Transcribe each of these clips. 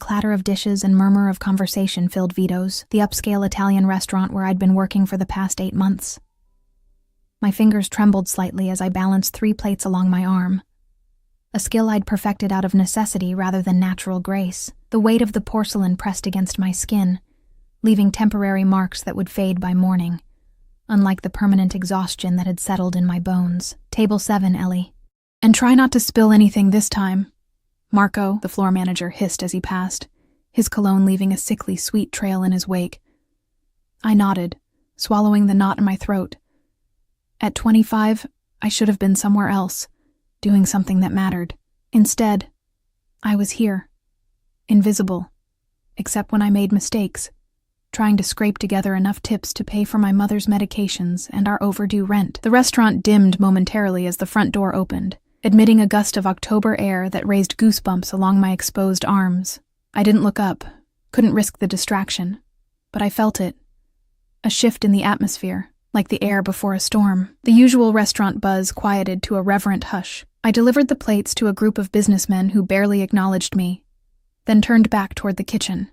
clatter of dishes and murmur of conversation filled Vito's, the upscale Italian restaurant where I'd been working for the past 8 months. My fingers trembled slightly as I balanced 3 plates along my arm, a skill I'd perfected out of necessity rather than natural grace. The weight of the porcelain pressed against my skin, leaving temporary marks that would fade by morning, unlike the permanent exhaustion that had settled in my bones. Table 7, Ellie. And try not to spill anything this time, Marco, the floor manager, hissed as he passed, his cologne leaving a sickly sweet trail in his wake. I nodded, swallowing the knot in my throat. At 25, I should have been somewhere else, doing something that mattered. Instead, I was here, invisible, except when I made mistakes, trying to scrape together enough tips to pay for my mother's medications and our overdue rent. The restaurant dimmed momentarily as the front door opened, admitting a gust of October air that raised goosebumps along my exposed arms. I didn't look up, couldn't risk the distraction, but I felt it. A shift in the atmosphere, like the air before a storm. The usual restaurant buzz quieted to a reverent hush. I delivered the plates to a group of businessmen who barely acknowledged me, then turned back toward the kitchen.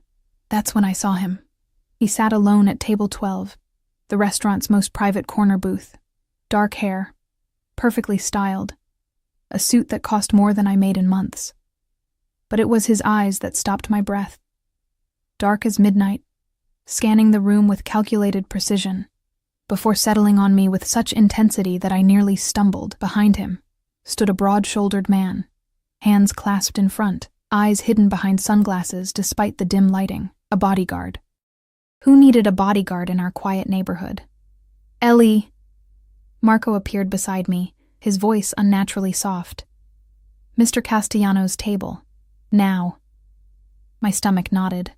That's when I saw him. He sat alone at table 12, the restaurant's most private corner booth. Dark hair, perfectly styled, a suit that cost more than I made in months. But it was his eyes that stopped my breath. Dark as midnight, scanning the room with calculated precision, before settling on me with such intensity that I nearly stumbled. Behind him stood a broad-shouldered man, hands clasped in front, eyes hidden behind sunglasses despite the dim lighting. A bodyguard. Who needed a bodyguard in our quiet neighborhood? Ellie! Marco appeared beside me, his voice unnaturally soft. Mr. Castellano's table. Now. My stomach nodded.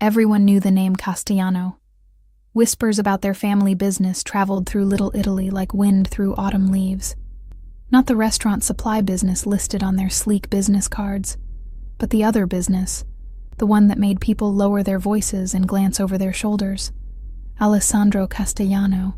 Everyone knew the name Castellano. Whispers about their family business traveled through Little Italy like wind through autumn leaves. Not the restaurant supply business listed on their sleek business cards, but the other business, the one that made people lower their voices and glance over their shoulders. Alessandro Castellano.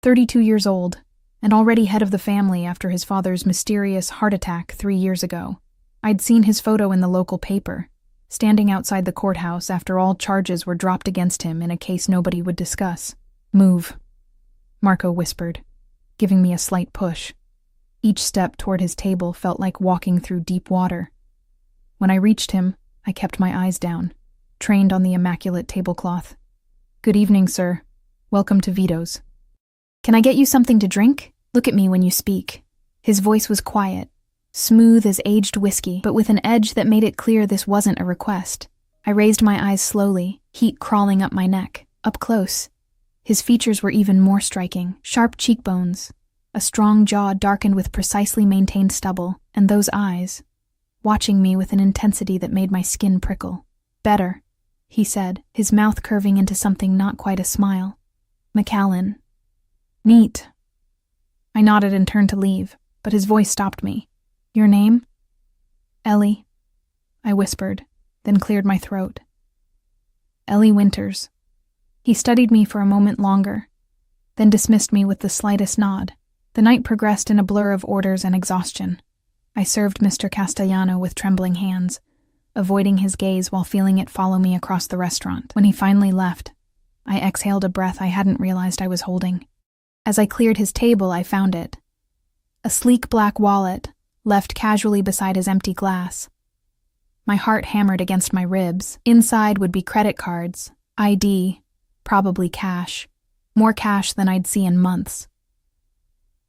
32 years old, and already head of the family after his father's mysterious heart attack 3 years ago. I'd seen his photo in the local paper, standing outside the courthouse after all charges were dropped against him in a case nobody would discuss. Move, Marco whispered, giving me a slight push. Each step toward his table felt like walking through deep water. When I reached him, I kept my eyes down, trained on the immaculate tablecloth. Good evening, sir. Welcome to Vito's. Can I get you something to drink? Look at me when you speak. His voice was quiet, smooth as aged whiskey, but with an edge that made it clear this wasn't a request. I raised my eyes slowly, heat crawling up my neck. Up close, his features were even more striking. Sharp cheekbones, a strong jaw darkened with precisely maintained stubble, and those eyes, watching me with an intensity that made my skin prickle. Better, he said, his mouth curving into something not quite a smile. McAllen. Neat. I nodded and turned to leave, but his voice stopped me. Your name? Ellie, I whispered, then cleared my throat. Ellie Winters. He studied me for a moment longer, then dismissed me with the slightest nod. The night progressed in a blur of orders and exhaustion. I served Mr. Castellano with trembling hands, avoiding his gaze while feeling it follow me across the restaurant. When he finally left, I exhaled a breath I hadn't realized I was holding. As I cleared his table, I found it. A sleek black wallet, left casually beside his empty glass. My heart hammered against my ribs. Inside would be credit cards, ID, probably cash. More cash than I'd see in months.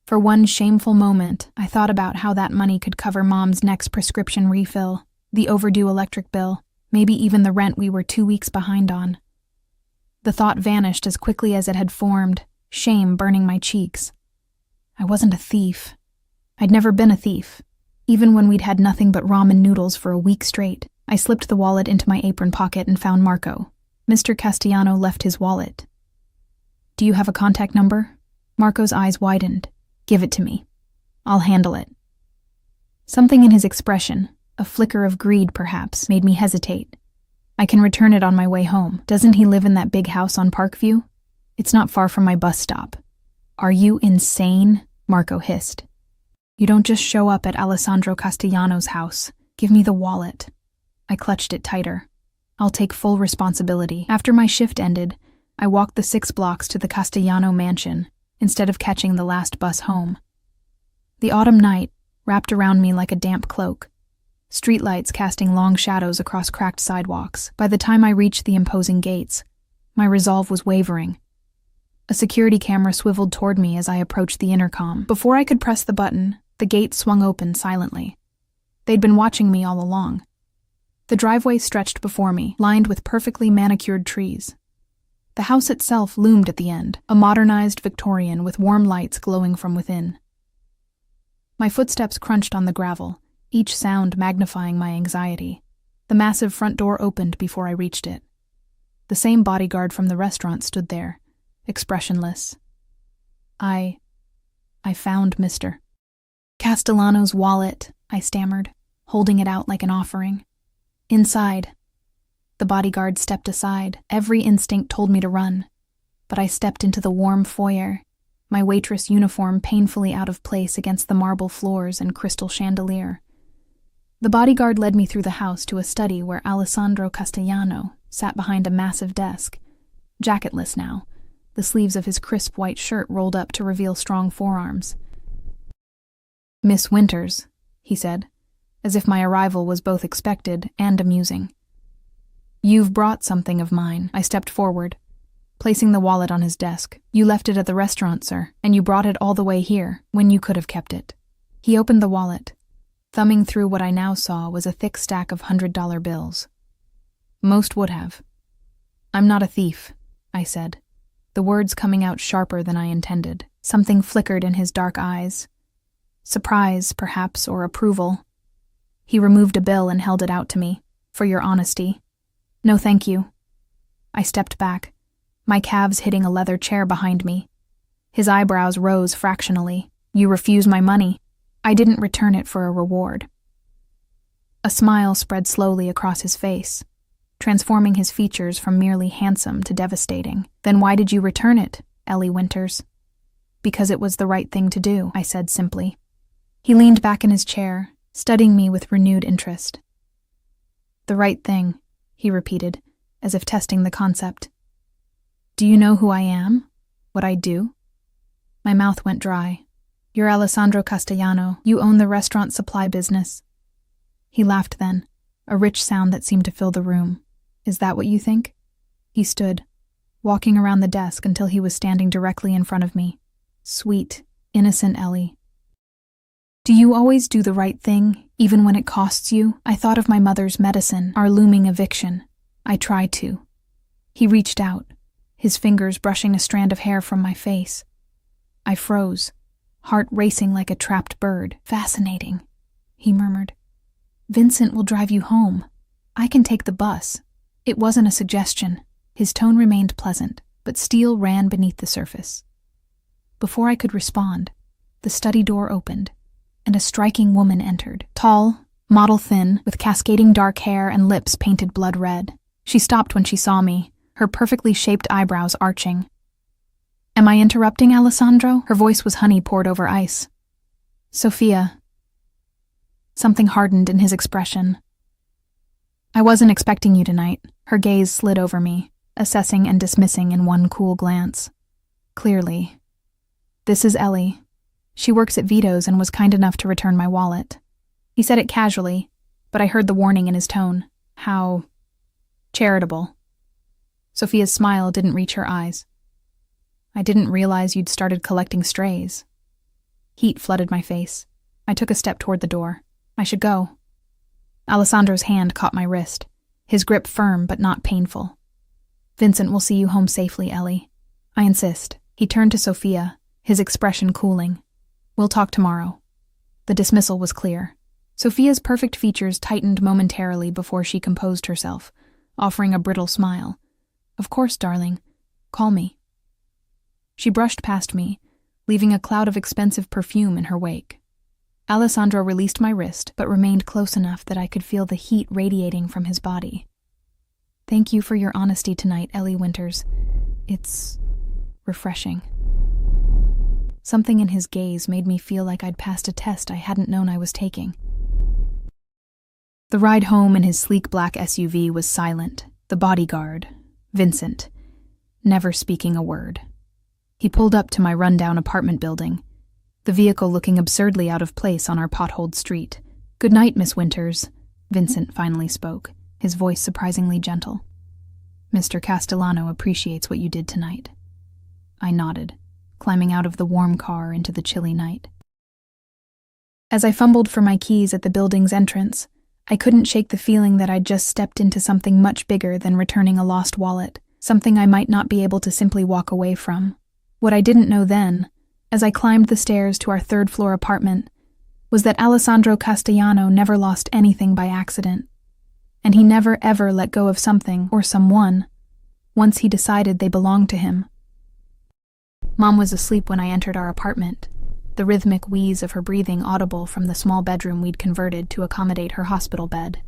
For one shameful moment, I thought about how that money could cover Mom's next prescription refill, the overdue electric bill, maybe even the rent we were 2 weeks behind on. The thought vanished as quickly as it had formed, shame burning my cheeks. I wasn't a thief. I'd never been a thief, even when we'd had nothing but ramen noodles for a week straight. I slipped the wallet into my apron pocket and found Marco. Mr. Castellano left his wallet. Do you have a contact number? Marco's eyes widened. Give it to me. I'll handle it. Something in his expression, a flicker of greed perhaps, made me hesitate. I can return it on my way home. Doesn't he live in that big house on Parkview? It's not far from my bus stop. Are you insane? Marco hissed. You don't just show up at Alessandro Castellano's house. Give me the wallet. I clutched it tighter. I'll take full responsibility. After my shift ended, I walked the 6 blocks to the Castellano mansion instead of catching the last bus home. The autumn night wrapped around me like a damp cloak, streetlights casting long shadows across cracked sidewalks. By the time I reached the imposing gates, my resolve was wavering. A security camera swiveled toward me as I approached the intercom. Before I could press the button, the gate swung open silently. They'd been watching me all along. The driveway stretched before me, lined with perfectly manicured trees. The house itself loomed at the end, a modernized Victorian with warm lights glowing from within. My footsteps crunched on the gravel, each sound magnifying my anxiety. The massive front door opened before I reached it. The same bodyguard from the restaurant stood there, expressionless. I found Mr. Castellano's wallet, I stammered, holding it out like an offering. Inside. The bodyguard stepped aside. Every instinct told me to run, but I stepped into the warm foyer, my waitress uniform painfully out of place against the marble floors and crystal chandelier. The bodyguard led me through the house to a study where Alessandro Castellano sat behind a massive desk, jacketless now, the sleeves of his crisp white shirt rolled up to reveal strong forearms. "Miss Winters," he said, as if my arrival was both expected and amusing. "You've brought something of mine." I stepped forward, placing the wallet on his desk. "You left it at the restaurant, sir, and you brought it all the way here, when you could have kept it." He opened the wallet. Thumbing through what I now saw was a thick stack of $100 bills. "Most would have." "I'm not a thief," I said, the words coming out sharper than I intended. Something flickered in his dark eyes. Surprise, perhaps, or approval. He removed a bill and held it out to me. "For your honesty." "No, thank you." I stepped back, my calves hitting a leather chair behind me. His eyebrows rose fractionally. "You refuse my money." "I didn't return it for a reward." A smile spread slowly across his face, transforming his features from merely handsome to devastating. "Then why did you return it, Ellie Winters?" "Because it was the right thing to do," I said simply. He leaned back in his chair, studying me with renewed interest. "The right thing," he repeated, as if testing the concept. "Do you know who I am? What I do?" My mouth went dry. "You're Alessandro Castellano. You own the restaurant supply business." He laughed then, a rich sound that seemed to fill the room. "Is that what you think?" He stood, walking around the desk until he was standing directly in front of me. Sweet, innocent Ellie. "Do you always do the right thing, even when it costs you?" I thought of my mother's medicine, our looming eviction. I tried to. He reached out, his fingers brushing a strand of hair from my face. I froze, heart racing like a trapped bird. "Fascinating," he murmured. "Vincent will drive you home. I can take the bus." It wasn't a suggestion. His tone remained pleasant, but steel ran beneath the surface. Before I could respond, the study door opened, and a striking woman entered. Tall, model thin, with cascading dark hair and lips painted blood red. She stopped when she saw me, her perfectly shaped eyebrows arching. "Am I interrupting, Alessandro?" Her voice was honey poured over ice. "Sophia." Something hardened in his expression. "I wasn't expecting you tonight." Her gaze slid over me, assessing and dismissing in one cool glance. "Clearly. This is Ellie. She works at Vito's and was kind enough to return my wallet." He said it casually, but I heard the warning in his tone. How charitable. Sophia's smile didn't reach her eyes. "I didn't realize you'd started collecting strays." Heat flooded my face. I took a step toward the door. I should go. Alessandro's hand caught my wrist, his grip firm but not painful. "Vincent will see you home safely, Ellie. I insist." He turned to Sophia, his expression cooling. "We'll talk tomorrow." The dismissal was clear. Sophia's perfect features tightened momentarily before she composed herself, offering a brittle smile. "Of course, darling. Call me." She brushed past me, leaving a cloud of expensive perfume in her wake. Alessandro released my wrist, but remained close enough that I could feel the heat radiating from his body. "Thank you for your honesty tonight, Ellie Winters. It's refreshing." Something in his gaze made me feel like I'd passed a test I hadn't known I was taking. The ride home in his sleek black SUV was silent, the bodyguard, Vincent, never speaking a word. He pulled up to my rundown apartment building, the vehicle looking absurdly out of place on our potholed street. "Good night, Miss Winters," Vincent finally spoke, his voice surprisingly gentle. "Mr. Castellano appreciates what you did tonight." I nodded, climbing out of the warm car into the chilly night. As I fumbled for my keys at the building's entrance, I couldn't shake the feeling that I'd just stepped into something much bigger than returning a lost wallet, something I might not be able to simply walk away from. What I didn't know then, as I climbed the stairs to our third-floor apartment, was that Alessandro Castellano never lost anything by accident, and he never ever let go of something or someone once he decided they belonged to him. Mom was asleep when I entered our apartment, the rhythmic wheeze of her breathing audible from the small bedroom we'd converted to accommodate her hospital bed.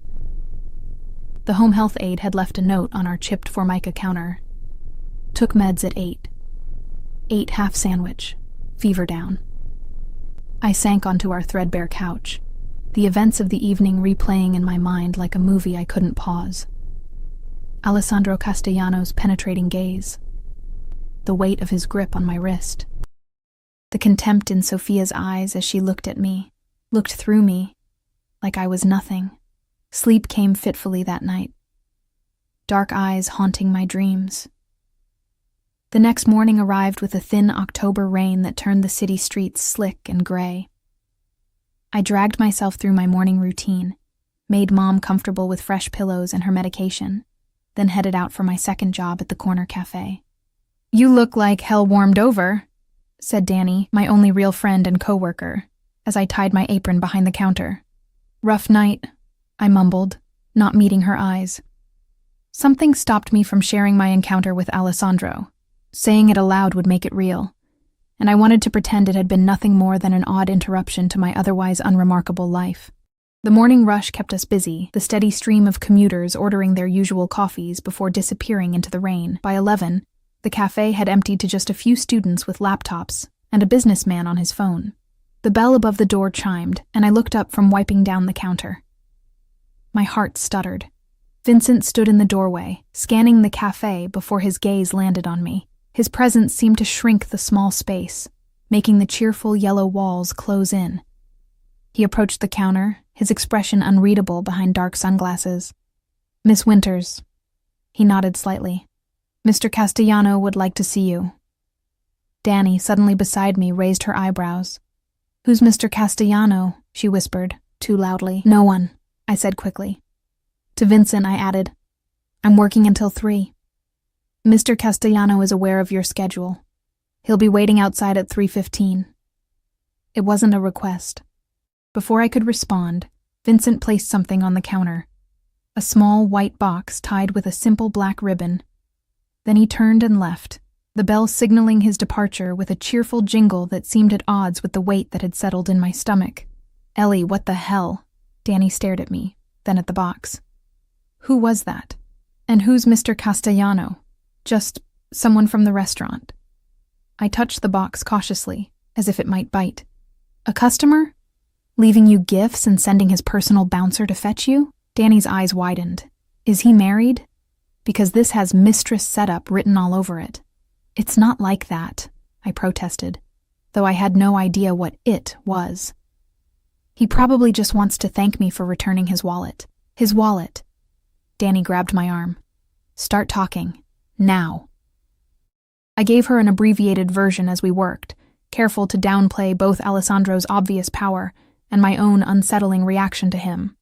The home health aide had left a note on our chipped Formica counter. "Took meds at 8. Ate half sandwich. Fever down." I sank onto our threadbare couch, the events of the evening replaying in my mind like a movie I couldn't pause. Alessandro Castellano's penetrating gaze, the weight of his grip on my wrist, the contempt in Sophia's eyes as she looked at me, looked through me, like I was nothing. Sleep came fitfully that night, dark eyes haunting my dreams. The next morning arrived with a thin October rain that turned the city streets slick and gray. I dragged myself through my morning routine, made Mom comfortable with fresh pillows and her medication, then headed out for my second job at the corner cafe. "You look like hell warmed over," said Danny, my only real friend and coworker, as I tied my apron behind the counter. "Rough night," I mumbled, not meeting her eyes. Something stopped me from sharing my encounter with Alessandro. Saying it aloud would make it real, and I wanted to pretend it had been nothing more than an odd interruption to my otherwise unremarkable life. The morning rush kept us busy, the steady stream of commuters ordering their usual coffees before disappearing into the rain. By 11, the cafe had emptied to just a few students with laptops and a businessman on his phone. The bell above the door chimed, and I looked up from wiping down the counter. My heart stuttered. Vincent stood in the doorway, scanning the cafe before his gaze landed on me. His presence seemed to shrink the small space, making the cheerful yellow walls close in. He approached the counter, his expression unreadable behind dark sunglasses. "Miss Winters." He nodded slightly. "Mr. Castellano would like to see you." Danny, suddenly beside me, raised her eyebrows. "Who's Mr. Castellano?" she whispered, too loudly. "No one," I said quickly. To Vincent, I added, "I'm working until 3. Mr. Castellano is aware of your schedule. He'll be waiting outside at 3:15. It wasn't a request. Before I could respond, Vincent placed something on the counter, a small white box tied with a simple black ribbon. Then he turned and left, the bell signaling his departure with a cheerful jingle that seemed at odds with the weight that had settled in my stomach. "Ellie, what the hell?" Danny stared at me, then at the box. Who was that? And who's Mr. Castellano? Just someone from the restaurant. I touched the box cautiously, as if it might bite. "A customer? Leaving you gifts and sending his personal bouncer to fetch you?" Danny's eyes widened. "Is he married? Because this has mistress setup written all over it." "It's not like that," I protested, though I had no idea what it was. "He probably just wants to thank me for returning his wallet." "His wallet." Danny grabbed my arm. "Start talking. Now." I gave her an abbreviated version as we worked, careful to downplay both Alessandro's obvious power and my own unsettling reaction to him.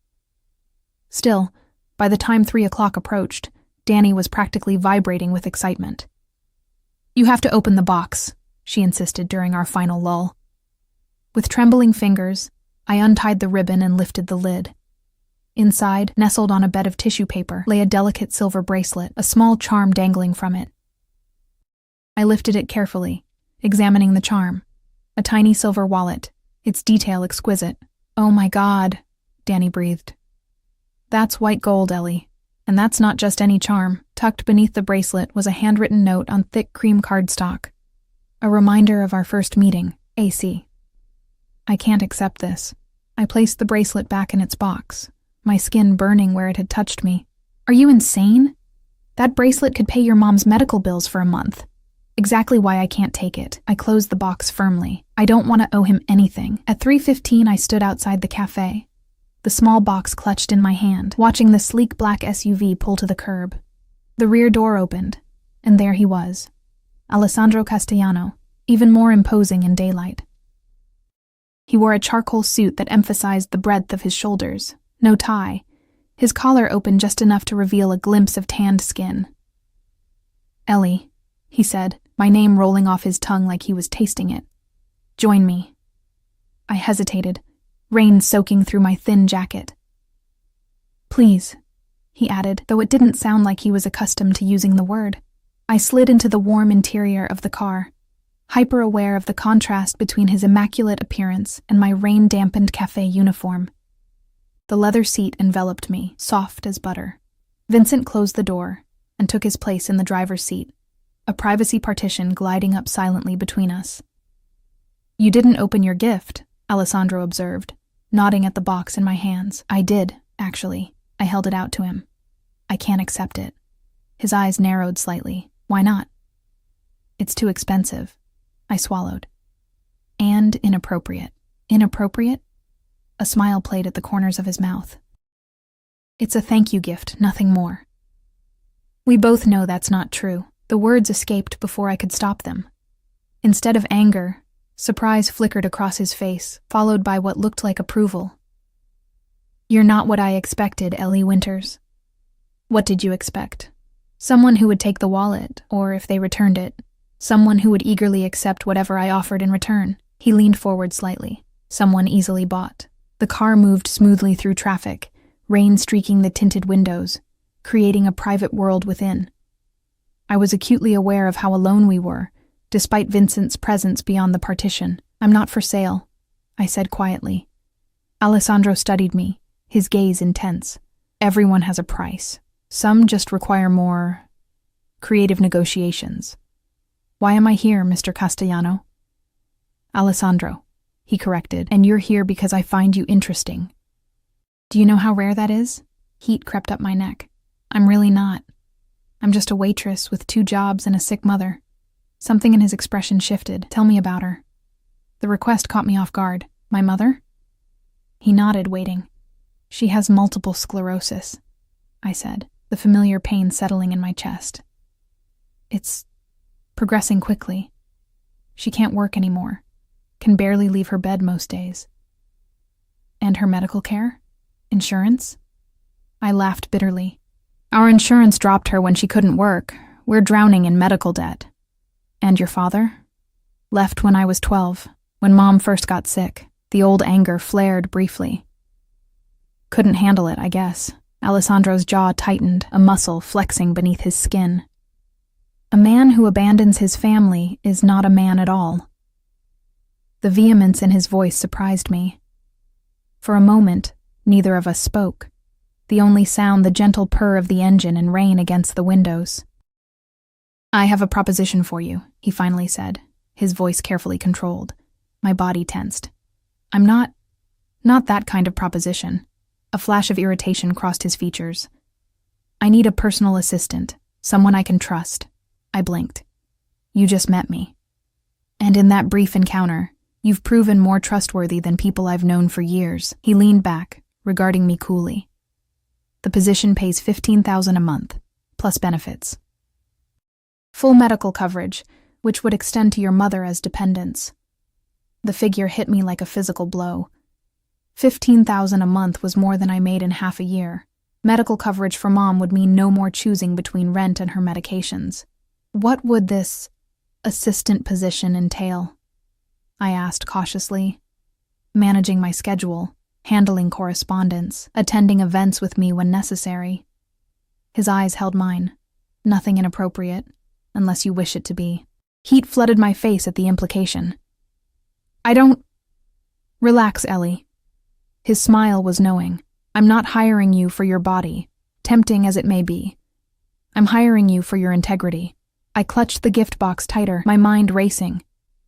Still, by the time 3 o'clock approached, Danny was practically vibrating with excitement. "You have to open the box," she insisted during our final lull. With trembling fingers, I untied the ribbon and lifted the lid. Inside, nestled on a bed of tissue paper, lay a delicate silver bracelet, a small charm dangling from it. I lifted it carefully, examining the charm. A tiny silver wallet, its detail exquisite. "Oh my God," Danny breathed. "That's white gold, Ellie. And that's not just any charm." Tucked beneath the bracelet was a handwritten note on thick cream cardstock. A reminder of our first meeting, AC. I can't accept this. I placed the bracelet back in its box, my skin burning where it had touched me. Are you insane? That bracelet could pay your mom's medical bills for a month. Exactly why I can't take it. I closed the box firmly. I don't want to owe him anything. At 3:15, I stood outside the cafe, the small box clutched in my hand, watching the sleek black SUV pull to the curb. The rear door opened, and there he was, Alessandro Castellano, even more imposing in daylight. He wore a charcoal suit that emphasized the breadth of his shoulders, no tie, his collar open just enough to reveal a glimpse of tanned skin. "Ellie," he said, my name rolling off his tongue like he was tasting it. "Join me." I hesitated, rain soaking through my thin jacket. "Please," he added, though it didn't sound like he was accustomed to using the word. I slid into the warm interior of the car, hyper-aware of the contrast between his immaculate appearance and my rain-dampened cafe uniform. The leather seat enveloped me, soft as butter. Vincent closed the door and took his place in the driver's seat, a privacy partition gliding up silently between us. "You didn't open your gift," Alessandro observed, nodding at the box in my hands. "I did, actually." I held it out to him. "I can't accept it." His eyes narrowed slightly. "Why not?" "It's too expensive." I swallowed. "And inappropriate." "Inappropriate?" A smile played at the corners of his mouth. "It's a thank you gift, nothing more." We both know that's not true. The words escaped before I could stop them. Instead of anger, surprise flickered across his face, followed by what looked like approval. "You're not what I expected, Ellie Winters." "What did you expect?" "Someone who would take the wallet, or if they returned it, someone who would eagerly accept whatever I offered in return." He leaned forward slightly. "Someone easily bought." The car moved smoothly through traffic, rain streaking the tinted windows, creating a private world within. I was acutely aware of how alone we were, despite Vincent's presence beyond the partition. "I'm not for sale," I said quietly. Alessandro studied me, his gaze intense. "Everyone has a price. Some just require more creative negotiations." "Why am I here, Mr. Castellano?" "Alessandro," he corrected, "and you're here because I find you interesting." "Do you know how rare that is?" Heat crept up my neck. "I'm really not. I'm just a waitress with 2 jobs and a sick mother." Something in his expression shifted. "Tell me about her." The request caught me off guard. "My mother?" He nodded, waiting. "She has multiple sclerosis," I said, the familiar pain settling in my chest. "It's progressing quickly. She can't work anymore, can barely leave her bed most days." "And her medical care? Insurance?" I laughed bitterly. "Our insurance dropped her when she couldn't work. We're drowning in medical debt." "And your father?" "Left when I was 12, when Mom first got sick." The old anger flared briefly. "Couldn't handle it, I guess." Alessandro's jaw tightened, a muscle flexing beneath his skin. "A man who abandons his family is not a man at all." The vehemence in his voice surprised me. For a moment, neither of us spoke. The only sound the gentle purr of the engine and rain against the windows. "I have a proposition for you," he finally said, his voice carefully controlled. My body tensed. "I'm not that kind of proposition." A flash of irritation crossed his features. "I need a personal assistant, someone I can trust." I blinked. "You just met me. And in that brief encounter, you've proven more trustworthy than people I've known for years." He leaned back, regarding me coolly. "The position pays $15,000 a month, plus benefits. Full medical coverage, which would extend to your mother as dependents." The figure hit me like a physical blow. $15,000 a month was more than I made in half a year. Medical coverage for Mom would mean no more choosing between rent and her medications. "What would this assistant position entail?" I asked cautiously. "Managing my schedule, handling correspondence, attending events with me when necessary." His eyes held mine. "Nothing inappropriate, unless you wish it to be." Heat flooded my face at the implication. "I don't—" "Relax, Ellie." His smile was knowing. "I'm not hiring you for your body, tempting as it may be. I'm hiring you for your integrity." I clutched the gift box tighter, my mind racing.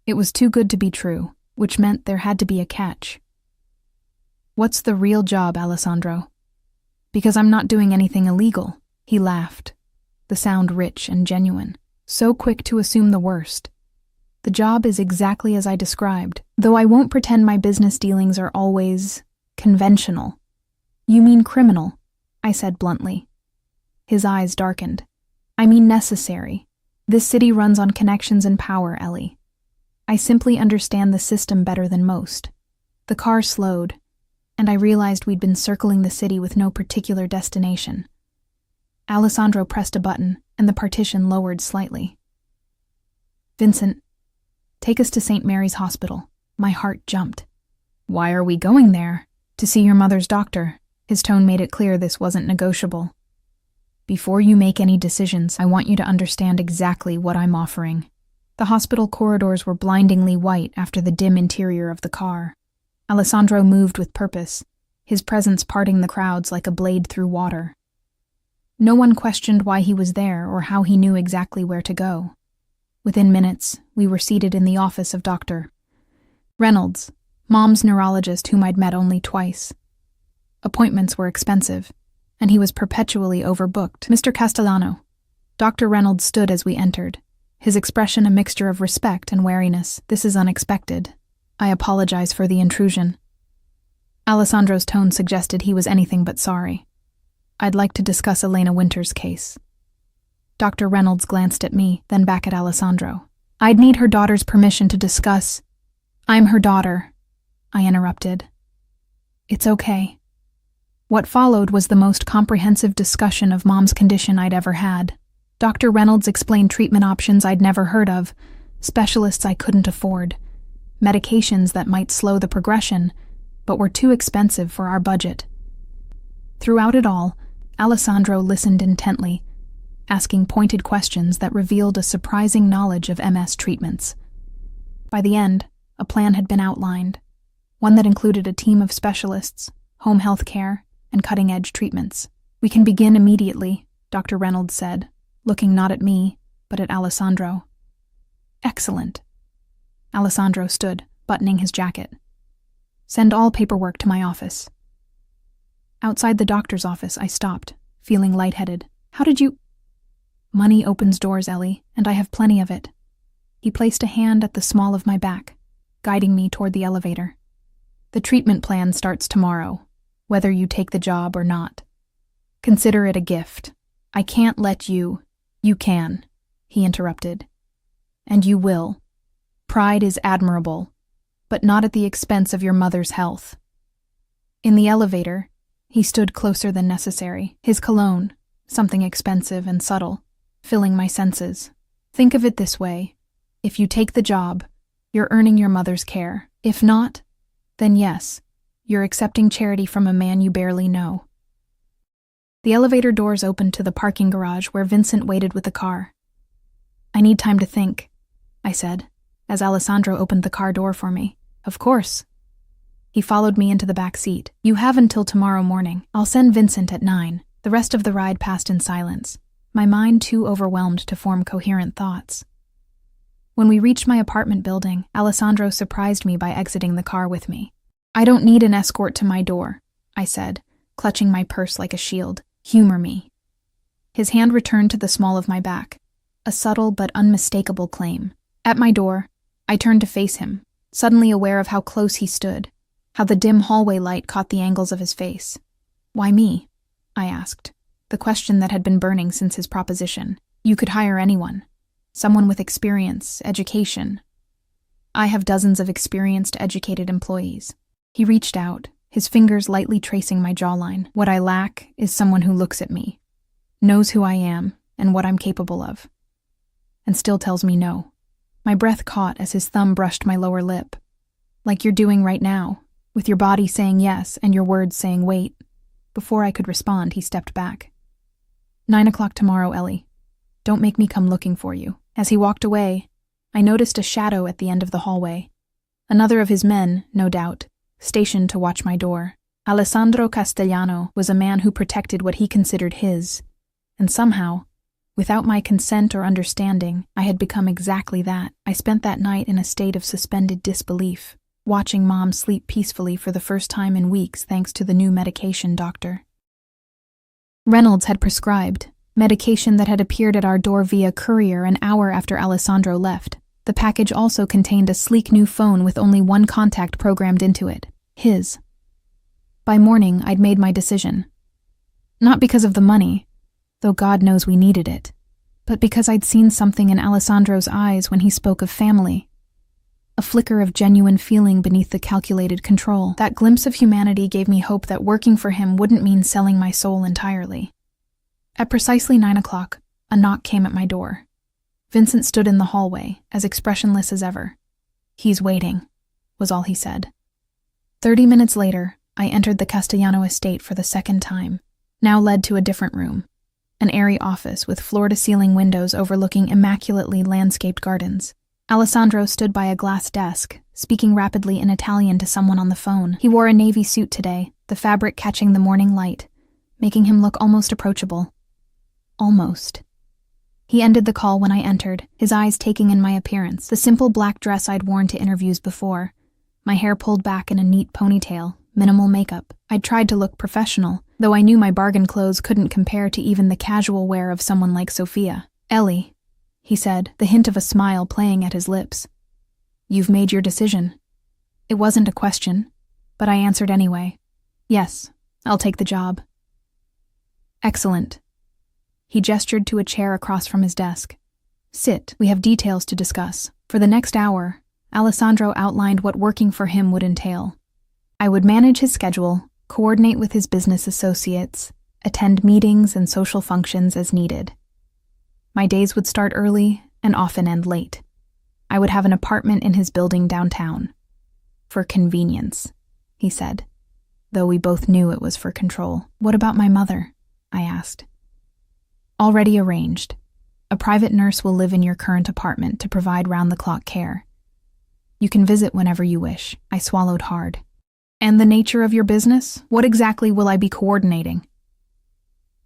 It was too good to be true, which meant there had to be a catch. "What's the real job, Alessandro?" Because I'm not doing anything illegal. He laughed, the sound rich and genuine, so quick to assume the worst. The job is exactly as I described, though I won't pretend my business dealings are always conventional. You mean criminal, I said bluntly. His eyes darkened. I mean necessary. This city runs on connections and power, Ellie. I simply understand the system better than most. The car slowed, and I realized we'd been circling the city with no particular destination. Alessandro pressed a button, and the partition lowered slightly. Vincent, take us to St. Mary's Hospital. My heart jumped. Why are we going there? To see your mother's doctor. His tone made it clear this wasn't negotiable. Before you make any decisions, I want you to understand exactly what I'm offering. The hospital corridors were blindingly white after the dim interior of the car. Alessandro moved with purpose, his presence parting the crowds like a blade through water. No one questioned why he was there or how he knew exactly where to go. Within minutes, we were seated in the office of Dr. Reynolds, Mom's neurologist whom I'd met only twice. Appointments were expensive, and he was perpetually overbooked. Mr. Castellano. Dr. Reynolds stood as we entered, his expression a mixture of respect and wariness. This is unexpected. I apologize for the intrusion. Alessandro's tone suggested he was anything but sorry. I'd like to discuss Elena Winter's case. Dr. Reynolds glanced at me, then back at Alessandro. I'd need her daughter's permission to discuss. I'm her daughter, I interrupted. It's okay. What followed was the most comprehensive discussion of Mom's condition I'd ever had. Dr. Reynolds explained treatment options I'd never heard of, specialists I couldn't afford, medications that might slow the progression, but were too expensive for our budget. Throughout it all, Alessandro listened intently, asking pointed questions that revealed a surprising knowledge of MS treatments. By the end, a plan had been outlined, one that included a team of specialists, home health care, and cutting-edge treatments. We can begin immediately, Dr. Reynolds said, looking not at me, but at Alessandro. Excellent. Alessandro stood, buttoning his jacket. Send all paperwork to my office. Outside the doctor's office, I stopped, feeling lightheaded. How did you— Money opens doors, Ellie, and I have plenty of it. He placed a hand at the small of my back, guiding me toward the elevator. The treatment plan starts tomorrow, whether you take the job or not. Consider it a gift. I can't let you— You can, he interrupted. And you will. Pride is admirable, but not at the expense of your mother's health. In the elevator, he stood closer than necessary, his cologne, something expensive and subtle, filling my senses. Think of it this way. If you take the job, you're earning your mother's care. If not, then yes, you're accepting charity from a man you barely know. The elevator doors opened to the parking garage where Vincent waited with the car. I need time to think, I said, as Alessandro opened the car door for me. Of course. He followed me into the back seat. You have until tomorrow morning. I'll send Vincent at 9. The rest of the ride passed in silence, my mind too overwhelmed to form coherent thoughts. When we reached my apartment building, Alessandro surprised me by exiting the car with me. I don't need an escort to my door, I said, clutching my purse like a shield. Humor me. His hand returned to the small of my back, a subtle but unmistakable claim. At my door, I turned to face him, suddenly aware of how close he stood, how the dim hallway light caught the angles of his face. Why me? I asked, the question that had been burning since his proposition. You could hire anyone. Someone with experience, education. I have dozens of experienced, educated employees. He reached out, his fingers lightly tracing my jawline. What I lack is someone who looks at me, knows who I am and what I'm capable of, and still tells me no. My breath caught as his thumb brushed my lower lip. Like you're doing right now, with your body saying yes and your words saying wait. Before I could respond, he stepped back. 9 o'clock tomorrow, Ellie. Don't make me come looking for you. As he walked away, I noticed a shadow at the end of the hallway. Another of his men, no doubt, stationed to watch my door. Alessandro Castellano was a man who protected what he considered his, and somehow, without my consent or understanding, I had become exactly that. I spent that night in a state of suspended disbelief, watching Mom sleep peacefully for the first time in weeks thanks to the new medication doctor. Reynolds had prescribed medication that had appeared at our door via courier an hour after Alessandro left. The package also contained a sleek new phone with only one contact programmed into it, his. By morning, I'd made my decision. Not because of the money, though God knows we needed it, but because I'd seen something in Alessandro's eyes when he spoke of family. A flicker of genuine feeling beneath the calculated control. That glimpse of humanity gave me hope that working for him wouldn't mean selling my soul entirely. At precisely 9 o'clock, a knock came at my door. Vincent stood in the hallway, as expressionless as ever. "He's waiting," was all he said. 30 minutes later, I entered the Castellano estate for the second time, now led to a different room, an airy office with floor-to-ceiling windows overlooking immaculately landscaped gardens. Alessandro stood by a glass desk, speaking rapidly in Italian to someone on the phone. He wore a navy suit today, the fabric catching the morning light, making him look almost approachable. Almost. He ended the call when I entered, his eyes taking in my appearance, the simple black dress I'd worn to interviews before, my hair pulled back in a neat ponytail, minimal makeup. I'd tried to look professional, though I knew my bargain clothes couldn't compare to even the casual wear of someone like Sophia. "Ellie," he said, the hint of a smile playing at his lips. "You've made your decision." It wasn't a question, but I answered anyway. "Yes, I'll take the job." "Excellent." He gestured to a chair across from his desk. "Sit, we have details to discuss." For the next hour, Alessandro outlined what working for him would entail. I would manage his schedule, coordinate with his business associates, attend meetings and social functions as needed. My days would start early and often end late. I would have an apartment in his building downtown. "For convenience," he said, though we both knew it was for control. "What about my mother?" I asked. "Already arranged. A private nurse will live in your current apartment to provide round-the-clock care. You can visit whenever you wish." I swallowed hard. "And the nature of your business? What exactly will I be coordinating?"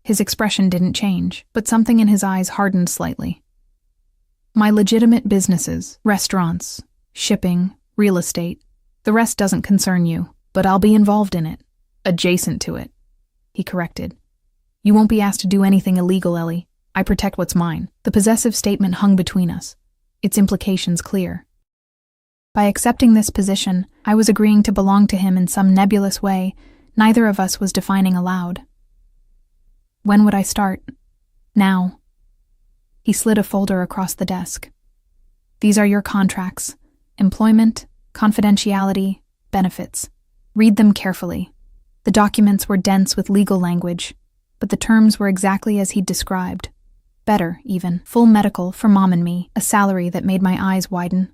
His expression didn't change, but something in his eyes hardened slightly. "My legitimate businesses, restaurants, shipping, real estate. The rest doesn't concern you, but I'll be involved in it. Adjacent to it," he corrected. "You won't be asked to do anything illegal, Ellie. I protect what's mine." The possessive statement hung between us, its implications clear. By accepting this position, I was agreeing to belong to him in some nebulous way neither of us was defining aloud. When would I start? Now. He slid a folder across the desk. "These are your contracts: employment, confidentiality, benefits. Read them carefully." The documents were dense with legal language, but the terms were exactly as he'd described. Better, even. Full medical for Mom and me, a salary that made my eyes widen.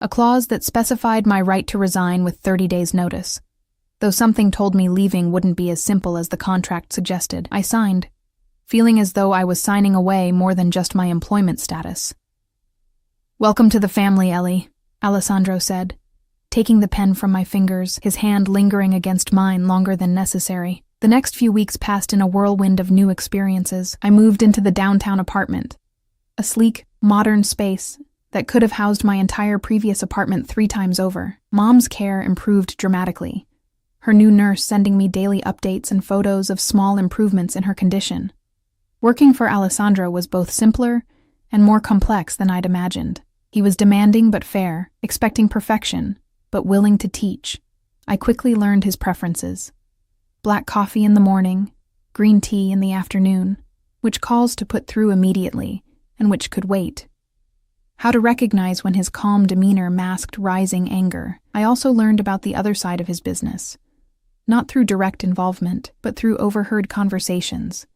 A clause that specified my right to resign with 30 days' notice. Though something told me leaving wouldn't be as simple as the contract suggested, I signed, feeling as though I was signing away more than just my employment status. "Welcome to the family, Ellie," Alessandro said, taking the pen from my fingers, his hand lingering against mine longer than necessary. The next few weeks passed in a whirlwind of new experiences. I moved into the downtown apartment, a sleek, modern space that could have housed my entire previous apartment 3 times over. Mom's care improved dramatically, her new nurse sending me daily updates and photos of small improvements in her condition. Working for Alessandro was both simpler and more complex than I'd imagined. He was demanding but fair, expecting perfection, but willing to teach. I quickly learned his preferences. Black coffee in the morning, green tea in the afternoon, which calls to put through immediately, and which could wait. How to recognize when his calm demeanor masked rising anger. I also learned about the other side of his business. Not through direct involvement, but through overheard conversations,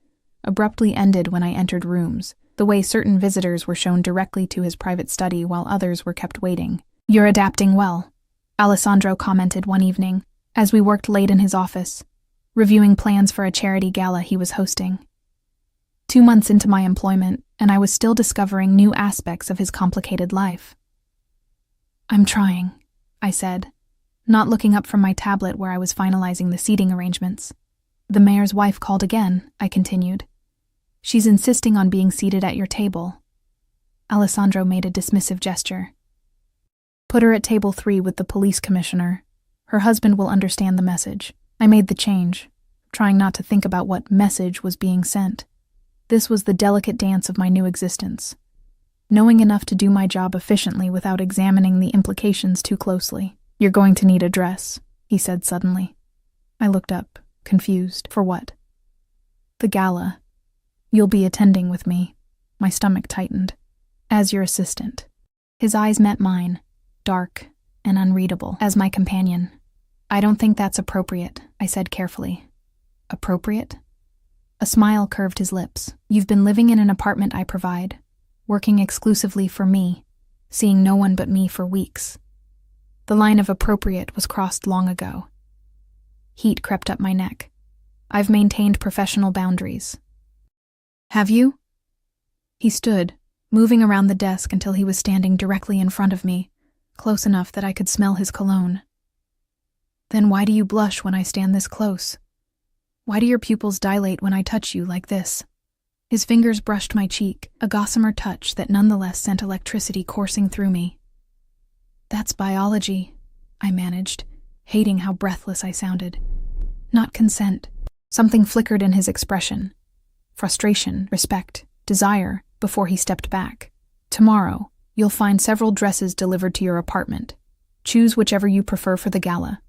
abruptly ended when I entered rooms, the way certain visitors were shown directly to his private study while others were kept waiting. "You're adapting well," Alessandro commented one evening, as we worked late in his office, reviewing plans for a charity gala he was hosting. 2 months into my employment, and I was still discovering new aspects of his complicated life. "I'm trying," I said, not looking up from my tablet where I was finalizing the seating arrangements. "The mayor's wife called again," I continued. "She's insisting on being seated at your table." Alessandro made a dismissive gesture. "Put her at table 3 with the police commissioner. Her husband will understand the message." I made the change, trying not to think about what message was being sent. This was the delicate dance of my new existence. Knowing enough to do my job efficiently without examining the implications too closely. "You're going to need a dress," he said suddenly. I looked up, confused. "For what?" "The gala. You'll be attending with me." My stomach tightened. "As your assistant." His eyes met mine, dark and unreadable, as my companion. "I don't think that's appropriate," I said carefully. "Appropriate?" A smile curved his lips. "You've been living in an apartment I provide, working exclusively for me, seeing no one but me for weeks. The line of appropriate was crossed long ago." Heat crept up my neck. "I've maintained professional boundaries." "Have you?" He stood, moving around the desk until he was standing directly in front of me, close enough that I could smell his cologne. "Then why do you blush when I stand this close? Why do your pupils dilate when I touch you like this?" His fingers brushed my cheek, a gossamer touch that nonetheless sent electricity coursing through me. "That's biology," I managed, hating how breathless I sounded. "Not consent." Something flickered in his expression. Frustration, respect, desire, before he stepped back. "Tomorrow, you'll find several dresses delivered to your apartment. Choose whichever you prefer for the gala.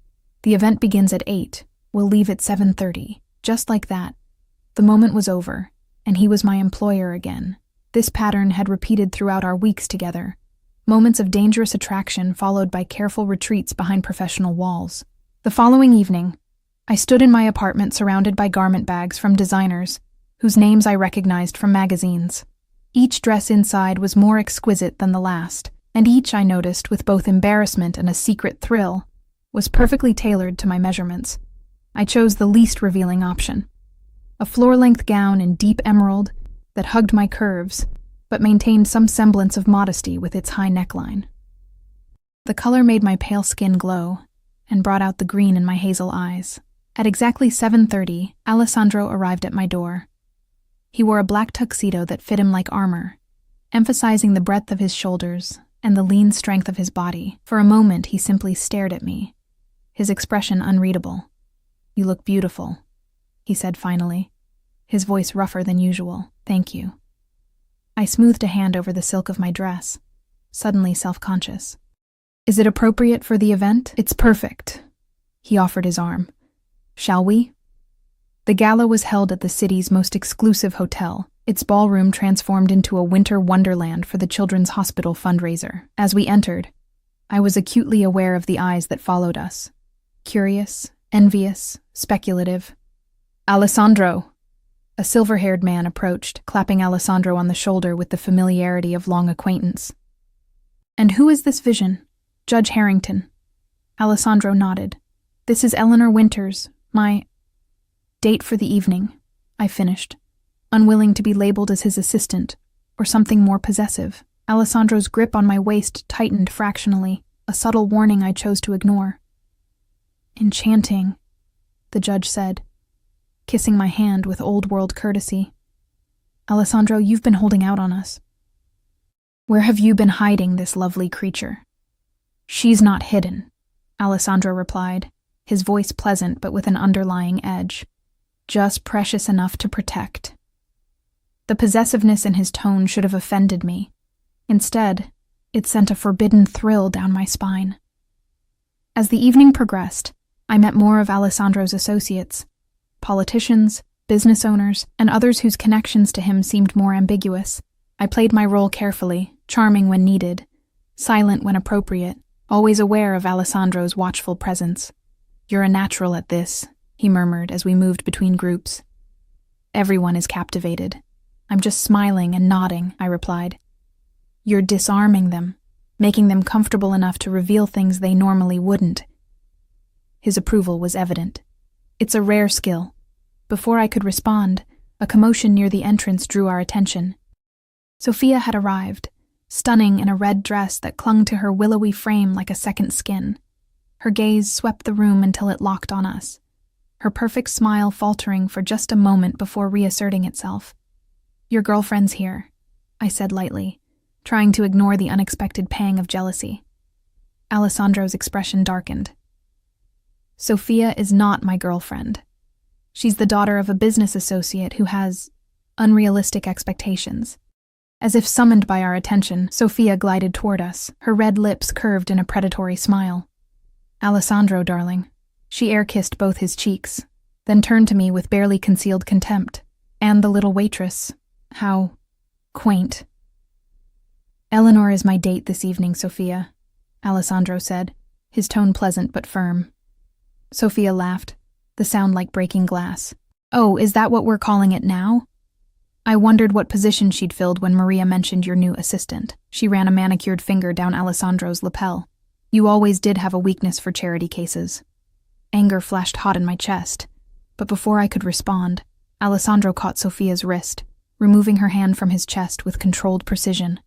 The event begins at 8. We'll leave at 7:30. Just like that. The moment was over, and he was my employer again. This pattern had repeated throughout our weeks together. Moments of dangerous attraction followed by careful retreats behind professional walls. The following evening, I stood in my apartment surrounded by garment bags from designers, whose names I recognized from magazines. Each dress inside was more exquisite than the last, and each, I noticed with both embarrassment and a secret thrill, was perfectly tailored to my measurements. I chose the least revealing option. A floor-length gown in deep emerald that hugged my curves, but maintained some semblance of modesty with its high neckline. The color made my pale skin glow and brought out the green in my hazel eyes. At exactly 7:30, Alessandro arrived at my door. He wore a black tuxedo that fit him like armor, emphasizing the breadth of his shoulders and the lean strength of his body. For a moment, he simply stared at me, his expression unreadable. "You look beautiful," he said finally, his voice rougher than usual. "Thank you." I smoothed a hand over the silk of my dress, suddenly self-conscious. "Is it appropriate for the event?" "It's perfect." He offered his arm. "Shall we?" The gala was held at the city's most exclusive hotel, its ballroom transformed into a winter wonderland for the Children's Hospital fundraiser. As we entered, I was acutely aware of the eyes that followed us. Curious, envious, speculative. "Alessandro!" A silver-haired man approached, clapping Alessandro on the shoulder with the familiarity of long acquaintance. "And who is this vision?" "Judge Harrington." Alessandro nodded. "This is Eleanor Winters, my—" "Date for the evening," I finished, unwilling to be labeled as his assistant, or something more possessive. Alessandro's grip on my waist tightened fractionally, a subtle warning I chose to ignore. "Enchanting," the judge said, kissing my hand with old-world courtesy. "Alessandro, you've been holding out on us." "Where have you been hiding this lovely creature?" "She's not hidden," Alessandro replied, his voice pleasant but with an underlying edge. "Just precious enough to protect." The possessiveness in his tone should have offended me. Instead, it sent a forbidden thrill down my spine. As the evening progressed, I met more of Alessandro's associates, politicians, business owners, and others whose connections to him seemed more ambiguous. I played my role carefully, charming when needed, silent when appropriate, always aware of Alessandro's watchful presence. "You're a natural at this," he murmured as we moved between groups. "Everyone is captivated. I'm just smiling and nodding," I replied. "You're disarming them, making them comfortable enough to reveal things they normally wouldn't." His approval was evident. "It's a rare skill." Before I could respond, a commotion near the entrance drew our attention. Sophia had arrived, stunning in a red dress that clung to her willowy frame like a second skin. Her gaze swept the room until it locked on us, her perfect smile faltering for just a moment before reasserting itself. "Your girlfriend's here," I said lightly, trying to ignore the unexpected pang of jealousy. Alessandro's expression darkened. "Sophia is not my girlfriend." She's the daughter of a business associate who has unrealistic expectations. As if summoned by our attention, Sophia glided toward us, her red lips curved in a predatory smile. "Alessandro, darling." She air-kissed both his cheeks, then turned to me with barely concealed contempt. "And the little waitress. How quaint." "Eleanor is my date this evening, Sophia," Alessandro said, his tone pleasant but firm. Sophia laughed, the sound like breaking glass. "Oh, is that what we're calling it now?" I wondered what position she'd filled when Maria mentioned your new assistant. She ran a manicured finger down Alessandro's lapel. "You always did have a weakness for charity cases." Anger flashed hot in my chest, but before I could respond, Alessandro caught Sophia's wrist, removing her hand from his chest with controlled precision.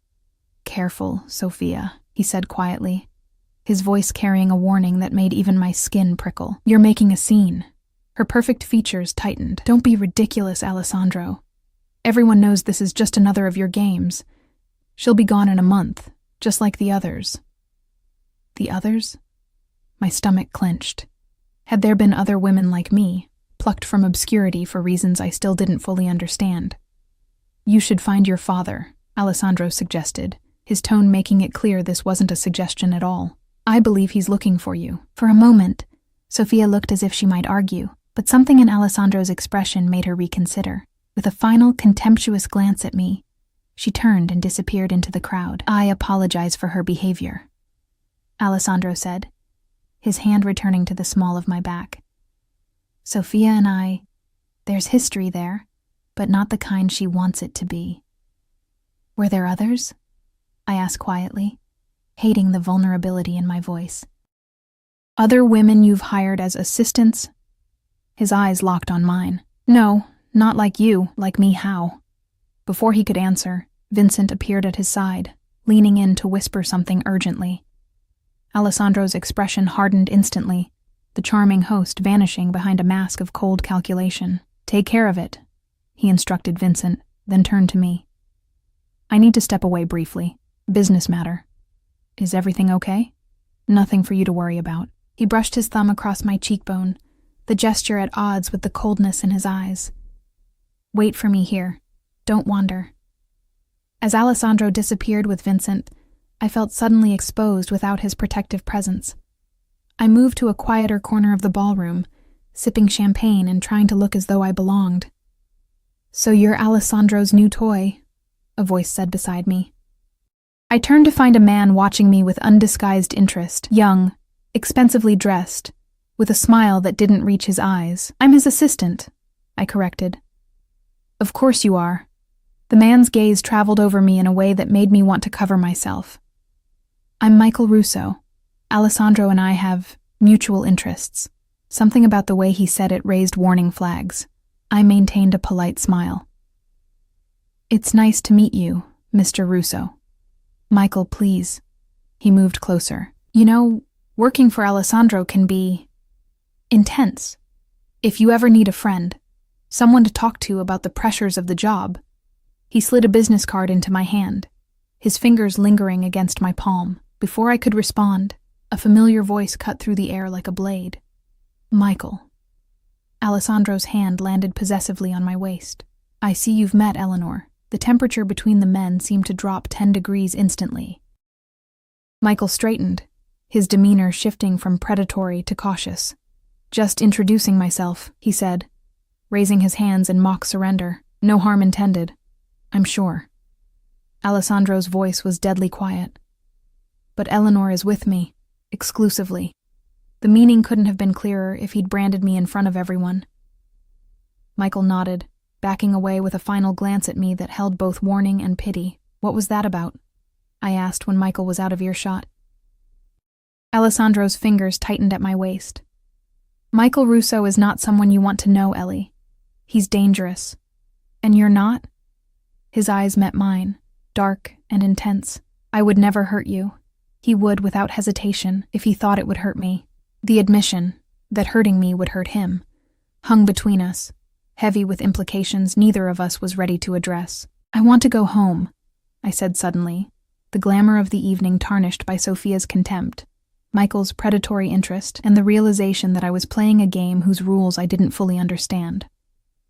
"Careful, Sophia," he said quietly, his voice carrying a warning that made even my skin prickle. "You're making a scene." Her perfect features tightened. "Don't be ridiculous, Alessandro. Everyone knows this is just another of your games. She'll be gone in a month, just like the others." The others? My stomach clenched. Had there been other women like me, plucked from obscurity for reasons I still didn't fully understand? "You should find your father," Alessandro suggested, his tone making it clear this wasn't a suggestion at all. "I believe he's looking for you." For a moment, Sophia looked as if she might argue, but something in Alessandro's expression made her reconsider. With a final contemptuous glance at me, she turned and disappeared into the crowd. "I apologize for her behavior," Alessandro said, his hand returning to the small of my back. "Sophia and there's history there, but not the kind she wants it to be." "Were there others?" I asked quietly, hating the vulnerability in my voice. "Other women you've hired as assistants?" His eyes locked on mine. "No, not like you. Like me, how?" Before he could answer, Vincent appeared at his side, leaning in to whisper something urgently. Alessandro's expression hardened instantly, the charming host vanishing behind a mask of cold calculation. "Take care of it," he instructed Vincent, then turned to me. "I need to step away briefly. Business matter." "Is everything okay?" "Nothing for you to worry about." He brushed his thumb across my cheekbone, the gesture at odds with the coldness in his eyes. "Wait for me here. Don't wander." As Alessandro disappeared with Vincent, I felt suddenly exposed without his protective presence. I moved to a quieter corner of the ballroom, sipping champagne and trying to look as though I belonged. "So you're Alessandro's new toy," a voice said beside me. I turned to find a man watching me with undisguised interest, young, expensively dressed, with a smile that didn't reach his eyes. "I'm his assistant," I corrected. "Of course you are." The man's gaze traveled over me in a way that made me want to cover myself. "I'm Michael Russo. Alessandro and I have mutual interests." Something about the way he said it raised warning flags. I maintained a polite smile. "It's nice to meet you, Mr. Russo." "Michael, please." He moved closer. "You know, working for Alessandro can be intense. If you ever need a friend, someone to talk to about the pressures of the job." He slid a business card into my hand, his fingers lingering against my palm. Before I could respond, a familiar voice cut through the air like a blade. "Michael." Alessandro's hand landed possessively on my waist. "I see you've met Eleanor." The temperature between the men seemed to drop 10 degrees instantly. Michael straightened, his demeanor shifting from predatory to cautious. "Just introducing myself," he said, raising his hands in mock surrender. "No harm intended, I'm sure." Alessandro's voice was deadly quiet. "But Eleanor is with me, exclusively." The meaning couldn't have been clearer if he'd branded me in front of everyone. Michael nodded, backing away with a final glance at me that held both warning and pity. "What was that about?" I asked when Michael was out of earshot. Alessandro's fingers tightened at my waist. "Michael Russo is not someone you want to know, Ellie. He's dangerous. And you're not?" His eyes met mine, dark and intense. "I would never hurt you." He would without hesitation if he thought it would hurt me. The admission that hurting me would hurt him hung between us, heavy with implications neither of us was ready to address. "I want to go home," I said suddenly, the glamour of the evening tarnished by Sophia's contempt. Michael's predatory interest, and the realization that I was playing a game whose rules I didn't fully understand.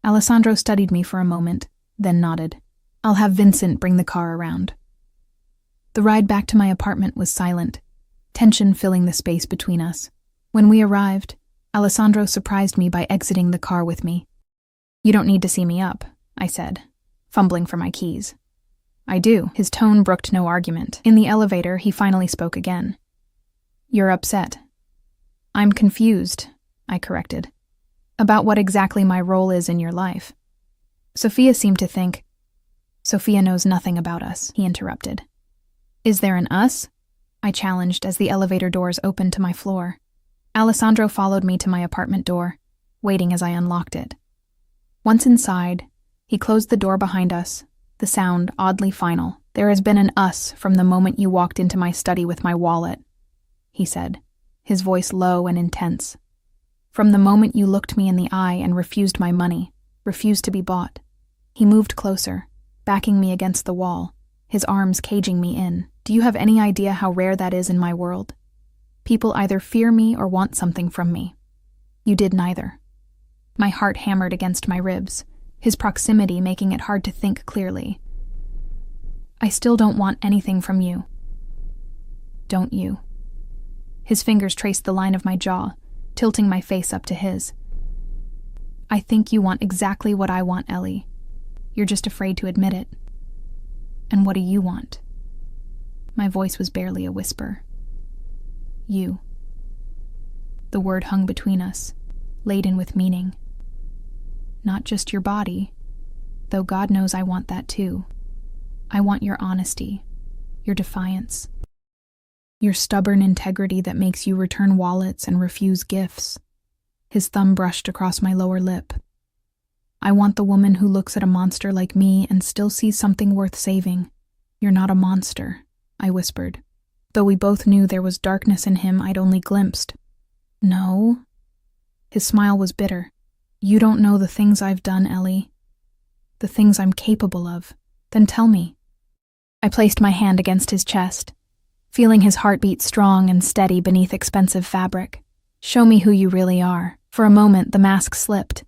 Alessandro studied me for a moment, then nodded. "I'll have Vincent bring the car around." The ride back to my apartment was silent, tension filling the space between us. When we arrived, Alessandro surprised me by exiting the car with me. "You don't need to see me up," I said, fumbling for my keys. "I do." His tone brooked no argument. In the elevator, he finally spoke again. "You're upset." "I'm confused," I corrected, "about what exactly my role is in your life." Sophia seemed to think. "Sophia knows nothing about us," he interrupted. "Is there an us?" I challenged as the elevator doors opened to my floor. Alessandro followed me to my apartment door, waiting as I unlocked it. Once inside, he closed the door behind us, the sound oddly final. "There has been an us from the moment you walked into my study with my wallet," he said, his voice low and intense. "From the moment you looked me in the eye and refused my money, refused to be bought." He moved closer, backing me against the wall, his arms caging me in. "Do you have any idea how rare that is in my world? People either fear me or want something from me. You did neither." My heart hammered against my ribs, his proximity making it hard to think clearly. "I still don't want anything from you." "Don't you?" His fingers traced the line of my jaw, tilting my face up to his. "I think you want exactly what I want, Ellie. You're just afraid to admit it." "And what do you want?" My voice was barely a whisper. "You." The word hung between us, laden with meaning. "Not just your body, though God knows I want that too. I want your honesty, your defiance, your stubborn integrity that makes you return wallets and refuse gifts." His thumb brushed across my lower lip. "I want the woman who looks at a monster like me and still sees something worth saving." "You're not a monster," I whispered, though we both knew there was darkness in him I'd only glimpsed. "No?" His smile was bitter. "You don't know the things I've done, Ellie. The things I'm capable of. Then tell me." I placed my hand against his chest, feeling his heartbeat strong and steady beneath expensive fabric. "Show me who you really are." For a moment, the mask slipped,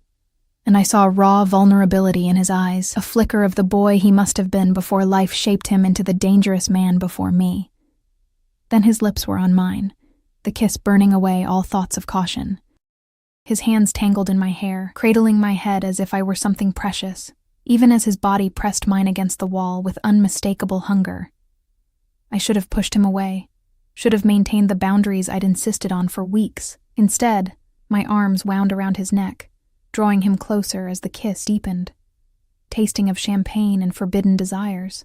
and I saw raw vulnerability in his eyes, a flicker of the boy he must have been before life shaped him into the dangerous man before me. Then his lips were on mine, the kiss burning away all thoughts of caution. His hands tangled in my hair, cradling my head as if I were something precious, even as his body pressed mine against the wall with unmistakable hunger. I should have pushed him away, should have maintained the boundaries I'd insisted on for weeks. Instead, my arms wound around his neck, drawing him closer as the kiss deepened, tasting of champagne and forbidden desires.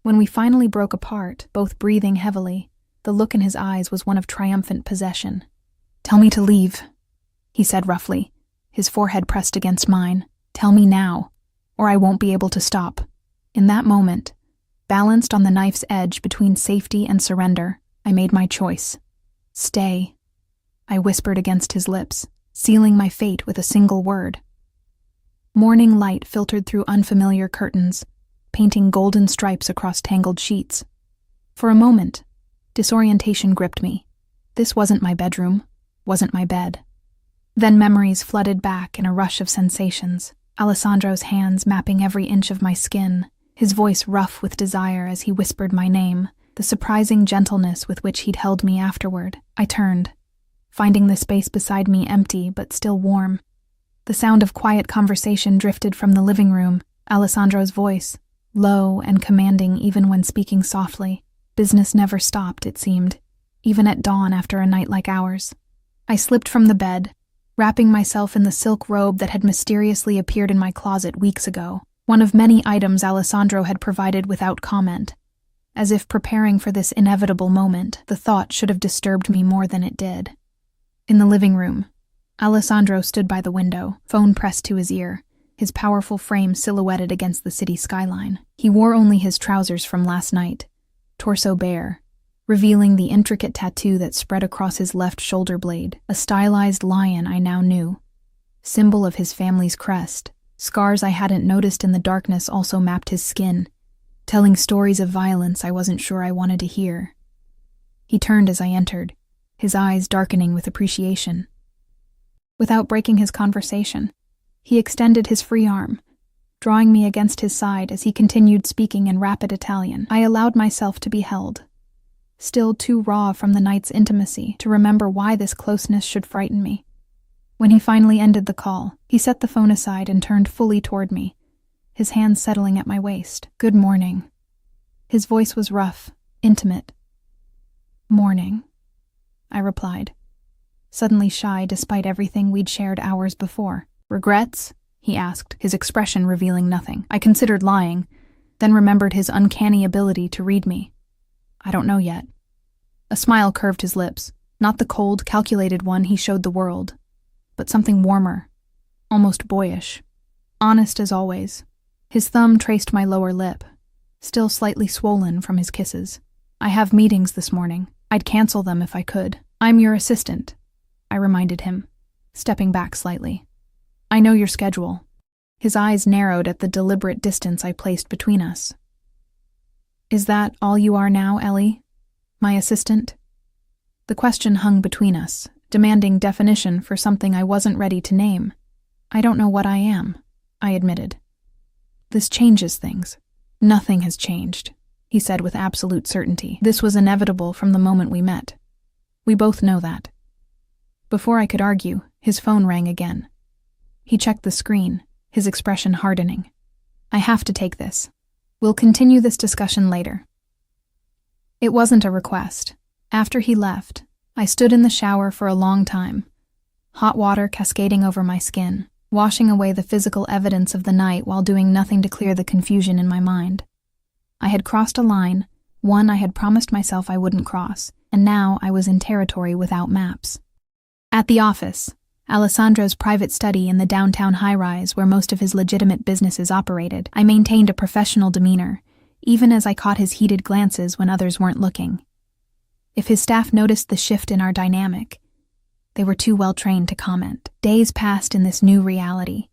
When we finally broke apart, both breathing heavily, the look in his eyes was one of triumphant possession. "Tell me to leave," he said roughly, his forehead pressed against mine. "Tell me now, or I won't be able to stop." In that moment, balanced on the knife's edge between safety and surrender, I made my choice. "Stay," I whispered against his lips, sealing my fate with a single word. Morning light filtered through unfamiliar curtains, painting golden stripes across tangled sheets. For a moment, disorientation gripped me. This wasn't my bedroom, wasn't my bed. Then memories flooded back in a rush of sensations. Alessandro's hands mapping every inch of my skin, his voice rough with desire as he whispered my name, the surprising gentleness with which he'd held me afterward. I turned, finding the space beside me empty but still warm. The sound of quiet conversation drifted from the living room, Alessandro's voice, low and commanding even when speaking softly. Business never stopped, it seemed, even at dawn after a night like ours. I slipped from the bed, wrapping myself in the silk robe that had mysteriously appeared in my closet weeks ago, one of many items Alessandro had provided without comment. As if preparing for this inevitable moment, the thought should have disturbed me more than it did. In the living room, Alessandro stood by the window, phone pressed to his ear, his powerful frame silhouetted against the city skyline. He wore only his trousers from last night, torso bare, revealing the intricate tattoo that spread across his left shoulder blade, a stylized lion I now knew, symbol of his family's crest. Scars I hadn't noticed in the darkness also mapped his skin, telling stories of violence I wasn't sure I wanted to hear. He turned as I entered, his eyes darkening with appreciation. Without breaking his conversation, he extended his free arm, drawing me against his side as he continued speaking in rapid Italian. I allowed myself to be held, still too raw from the night's intimacy to remember why this closeness should frighten me. When he finally ended the call, he set the phone aside and turned fully toward me, his hands settling at my waist. "Good morning." His voice was rough, intimate. "Morning," I replied, suddenly shy despite everything we'd shared hours before. "Regrets?" he asked, his expression revealing nothing. I considered lying, then remembered his uncanny ability to read me. "I don't know yet." A smile curved his lips, not the cold, calculated one he showed the world, but something warmer, almost boyish. Honest as always. His thumb traced my lower lip, still slightly swollen from his kisses. "I have meetings this morning. I'd cancel them if I could." "I'm your assistant," I reminded him, stepping back slightly. "I know your schedule." His eyes narrowed at the deliberate distance I placed between us. "Is that all you are now, Ellie? My assistant?" The question hung between us, demanding definition for something I wasn't ready to name. "I don't know what I am," I admitted. "This changes things." "Nothing has changed," he said with absolute certainty. "This was inevitable from the moment we met. We both know that." Before I could argue, his phone rang again. He checked the screen, his expression hardening. "I have to take this. We'll continue this discussion later." It wasn't a request. After he left, I stood in the shower for a long time, hot water cascading over my skin, washing away the physical evidence of the night while doing nothing to clear the confusion in my mind. I had crossed a line, one I had promised myself I wouldn't cross, and now I was in territory without maps. At the office, Alessandro's private study in the downtown high-rise where most of his legitimate businesses operated, I maintained a professional demeanor, even as I caught his heated glances when others weren't looking. If his staff noticed the shift in our dynamic, they were too well trained to comment. Days passed in this new reality.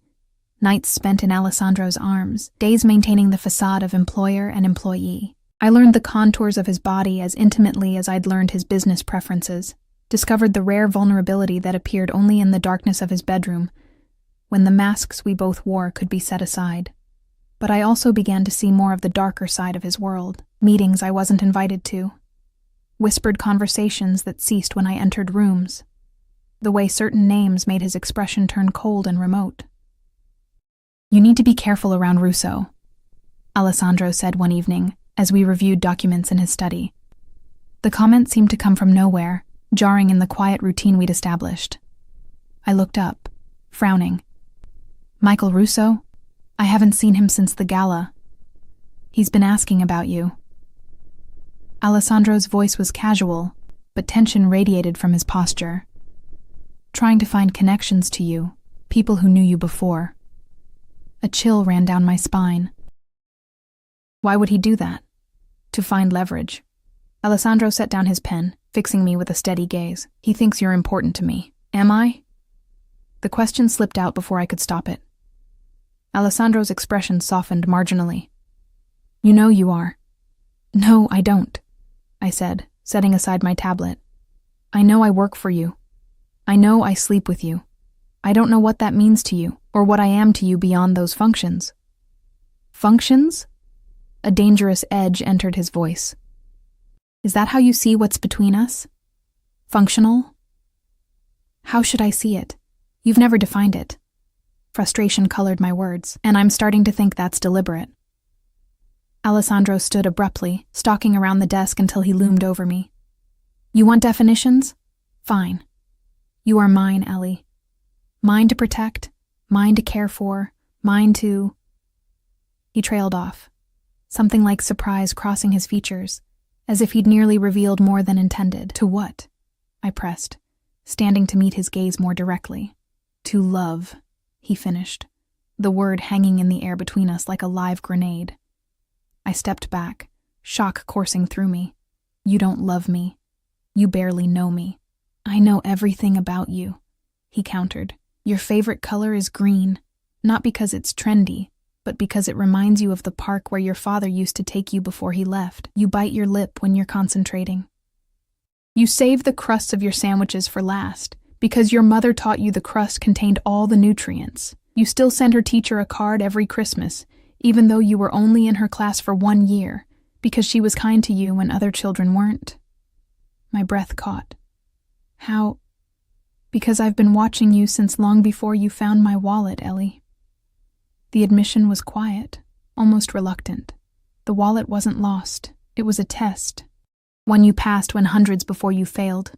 Nights spent in Alessandro's arms, days maintaining the facade of employer and employee. I learned the contours of his body as intimately as I'd learned his business preferences, discovered the rare vulnerability that appeared only in the darkness of his bedroom, when the masks we both wore could be set aside. But I also began to see more of the darker side of his world, meetings I wasn't invited to, whispered conversations that ceased when I entered rooms, the way certain names made his expression turn cold and remote. "You need to be careful around Russo," Alessandro said one evening as we reviewed documents in his study. The comment seemed to come from nowhere, jarring in the quiet routine we'd established. I looked up, frowning. "Michael Russo? I haven't seen him since the gala. He's been asking about you." Alessandro's voice was casual, but tension radiated from his posture. "Trying to find connections to you, people who knew you before." A chill ran down my spine. Why would he do that? To find leverage. Alessandro set down his pen, fixing me with a steady gaze. "He thinks you're important to me. Am I?" The question slipped out before I could stop it. Alessandro's expression softened marginally. "You know you are." "No, I don't," I said, setting aside my tablet. "I know I work for you. I know I sleep with you. I don't know what that means to you, or what I am to you beyond those functions." "Functions?" A dangerous edge entered his voice. "Is that how you see what's between us? Functional?" "How should I see it? You've never defined it." Frustration colored my words, and I'm starting to think that's deliberate. Alessandro stood abruptly, stalking around the desk until he loomed over me. "You want definitions? Fine. You are mine, Ellie. Mine to protect, mine to care for, mine to..." He trailed off, something like surprise crossing his features, as if he'd nearly revealed more than intended. "To what?" I pressed, standing to meet his gaze more directly. "To love," he finished, the word hanging in the air between us like a live grenade. I stepped back, shock coursing through me. "You don't love me. You barely know me." "I know everything about you," he countered. "Your favorite color is green, not because it's trendy, but because it reminds you of the park where your father used to take you before he left. You bite your lip when you're concentrating. You saved the crusts of your sandwiches for last, because your mother taught you the crust contained all the nutrients. You still sent her teacher a card every Christmas, even though you were only in her class for 1 year, because she was kind to you when other children weren't. My breath caught. How? Because I've been watching you since long before you found my wallet, Ellie. The admission was quiet, almost reluctant. The wallet wasn't lost. It was a test. One you passed when hundreds before you failed.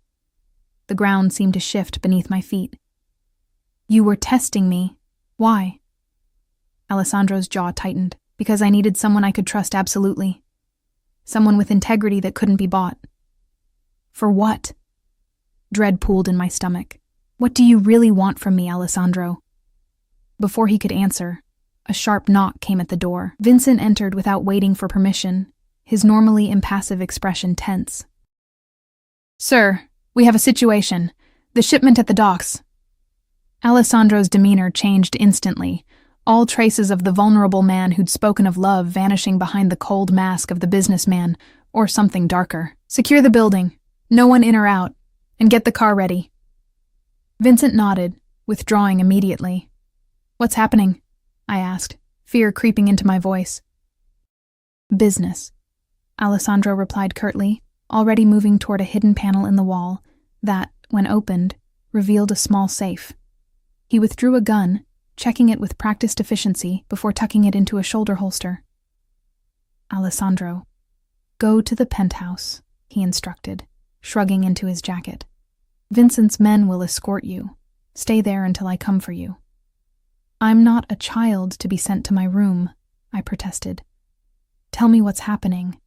The ground seemed to shift beneath my feet. You were testing me. Why? Alessandro's jaw tightened. Because I needed someone I could trust absolutely. Someone with integrity that couldn't be bought. For what? Dread pooled in my stomach. What do you really want from me, Alessandro? Before he could answer, a sharp knock came at the door. Vincent entered without waiting for permission, his normally impassive expression tense. Sir, we have a situation. The shipment at the docks. Alessandro's demeanor changed instantly, all traces of the vulnerable man who'd spoken of love vanishing behind the cold mask of the businessman, or something darker. Secure the building, no one in or out, and get the car ready. Vincent nodded, withdrawing immediately. What's happening? I asked, fear creeping into my voice. Business, Alessandro replied curtly, already moving toward a hidden panel in the wall that, when opened, revealed a small safe. He withdrew a gun, checking it with practiced efficiency before tucking it into a shoulder holster. Alessandro, go to the penthouse, he instructed, shrugging into his jacket. Vincent's men will escort you. Stay there until I come for you. I'm not a child to be sent to my room, I protested. Tell me what's happening.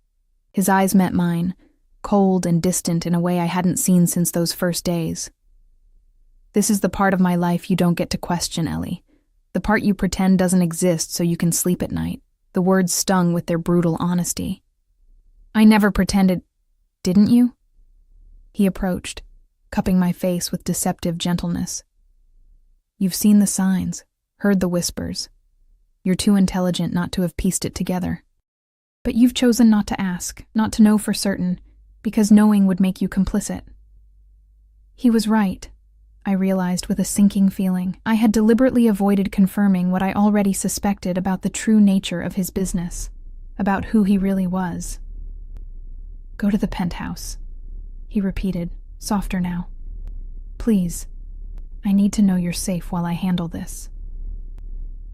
His eyes met mine, cold and distant in a way I hadn't seen since those first days. This is the part of my life you don't get to question, Ellie. The part you pretend doesn't exist so you can sleep at night. The words stung with their brutal honesty. I never pretended, didn't you? He approached, cupping my face with deceptive gentleness. You've seen the signs, heard the whispers. You're too intelligent not to have pieced it together. But you've chosen not to ask, not to know for certain, because knowing would make you complicit. He was right, I realized with a sinking feeling. I had deliberately avoided confirming what I already suspected about the true nature of his business, about who he really was. Go to the penthouse, he repeated, softer now. Please, I need to know you're safe while I handle this.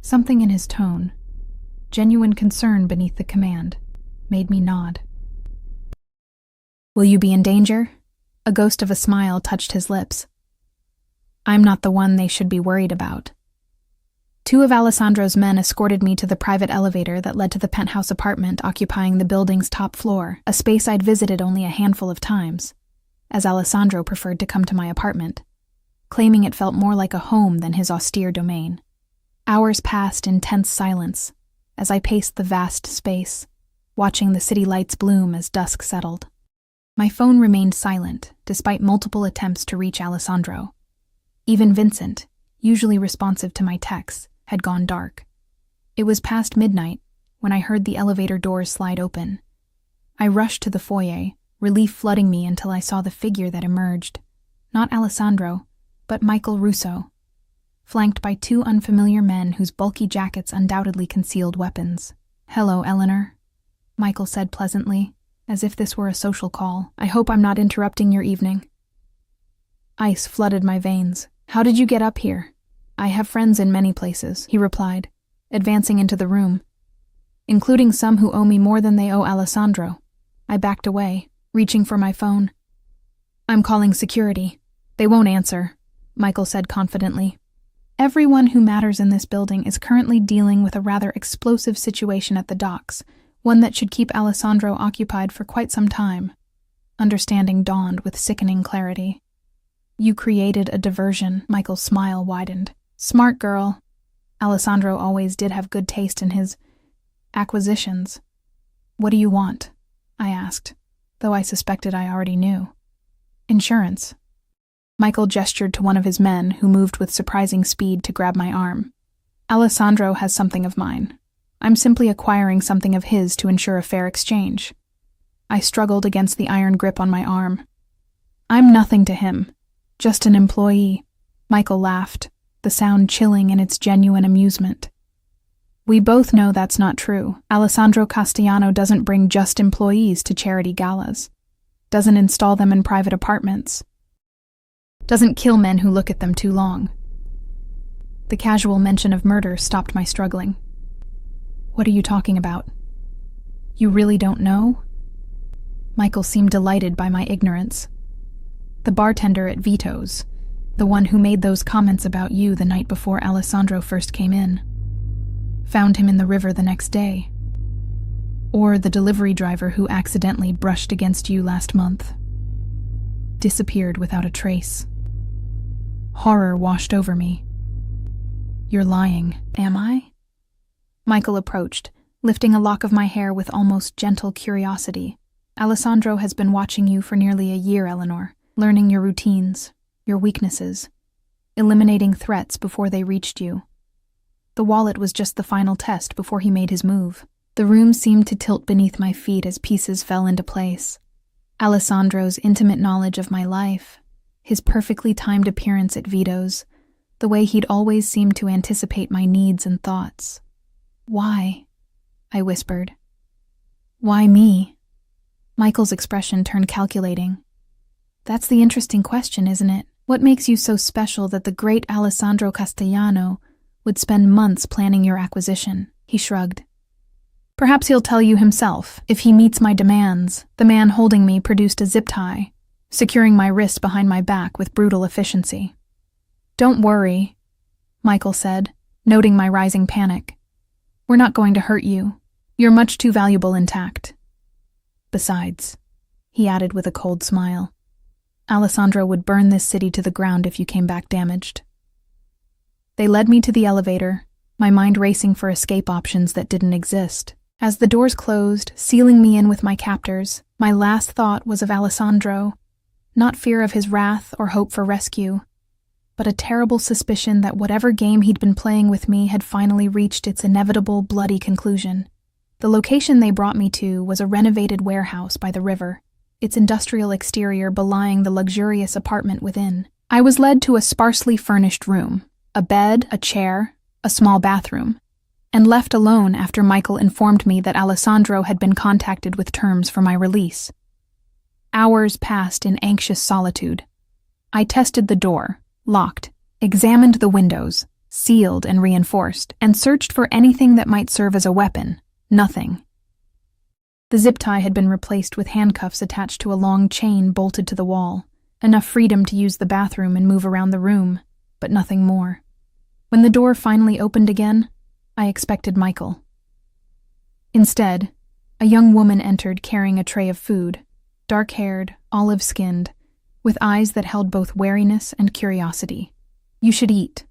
Something in his tone, genuine concern beneath the command, made me nod. Will you be in danger? A ghost of a smile touched his lips. I'm not the one they should be worried about. 2 of Alessandro's men escorted me to the private elevator that led to the penthouse apartment occupying the building's top floor, a space I'd visited only a handful of times, as Alessandro preferred to come to my apartment, claiming it felt more like a home than his austere domain. Hours passed in tense silence as I paced the vast space, watching the city lights bloom as dusk settled. My phone remained silent, despite multiple attempts to reach Alessandro. Even Vincent, usually responsive to my texts, had gone dark. It was past midnight when I heard the elevator doors slide open. I rushed to the foyer, relief flooding me until I saw the figure that emerged. Not Alessandro, but Michael Russo, flanked by 2 unfamiliar men whose bulky jackets undoubtedly concealed weapons. Hello, Eleanor, Michael said pleasantly, as if this were a social call. I hope I'm not interrupting your evening. Ice flooded my veins. How did you get up here? I have friends in many places, he replied, advancing into the room, including some who owe me more than they owe Alessandro. I backed away, reaching for my phone. I'm calling security. They won't answer, Michael said confidently. Everyone who matters in this building is currently dealing with a rather explosive situation at the docks, one that should keep Alessandro occupied for quite some time. Understanding dawned with sickening clarity. You created a diversion, Michael's smile widened. Smart girl. Alessandro always did have good taste in his acquisitions. What do you want? I asked, though I suspected I already knew. Insurance. Michael gestured to one of his men, who moved with surprising speed to grab my arm. Alessandro has something of mine. I'm simply acquiring something of his to ensure a fair exchange. I struggled against the iron grip on my arm. I'm nothing to him. Just an employee. Michael laughed, the sound chilling in its genuine amusement. We both know that's not true. Alessandro Castellano doesn't bring just employees to charity galas. Doesn't install them in private apartments. Doesn't kill men who look at them too long. The casual mention of murder stopped my struggling. What are you talking about? You really don't know? Michael seemed delighted by my ignorance. The bartender at Vito's, the one who made those comments about you the night before Alessandro first came in, found him in the river the next day. Or the delivery driver who accidentally brushed against you last month. Disappeared without a trace. Horror washed over me. You're lying, am I? Michael approached, lifting a lock of my hair with almost gentle curiosity. Alessandro has been watching you for nearly a year, Eleanor, learning your routines, your weaknesses, eliminating threats before they reached you. The wallet was just the final test before he made his move. The room seemed to tilt beneath my feet as pieces fell into place. Alessandro's intimate knowledge of my life, his perfectly timed appearance at Vito's, the way he'd always seemed to anticipate my needs and thoughts. Why? I whispered. Why me? Michael's expression turned calculating. That's the interesting question, isn't it? What makes you so special that the great Alessandro Castellano would spend months planning your acquisition? He shrugged. Perhaps he'll tell you himself. If he meets my demands, the man holding me produced a zip tie, securing my wrist behind my back with brutal efficiency. Don't worry, Michael said, noting my rising panic. We're not going to hurt you. You're much too valuable intact. Besides, he added with a cold smile, Alessandro would burn this city to the ground if you came back damaged. They led me to the elevator, my mind racing for escape options that didn't exist. As the doors closed, sealing me in with my captors, my last thought was of Alessandro, not fear of his wrath or hope for rescue, but a terrible suspicion that whatever game he'd been playing with me had finally reached its inevitable, bloody conclusion. The location they brought me to was a renovated warehouse by the river, its industrial exterior belying the luxurious apartment within. I was led to a sparsely furnished room, a bed, a chair, a small bathroom, and left alone after Michael informed me that Alessandro had been contacted with terms for my release. Hours passed in anxious solitude. I tested the door, locked, examined the windows, sealed and reinforced, and searched for anything that might serve as a weapon. Nothing. The zip tie had been replaced with handcuffs attached to a long chain bolted to the wall, enough freedom to use the bathroom and move around the room, but nothing more. When the door finally opened again, I expected Michael. Instead, a young woman entered carrying a tray of food, dark-haired, olive-skinned, with eyes that held both wariness and curiosity. You should eat,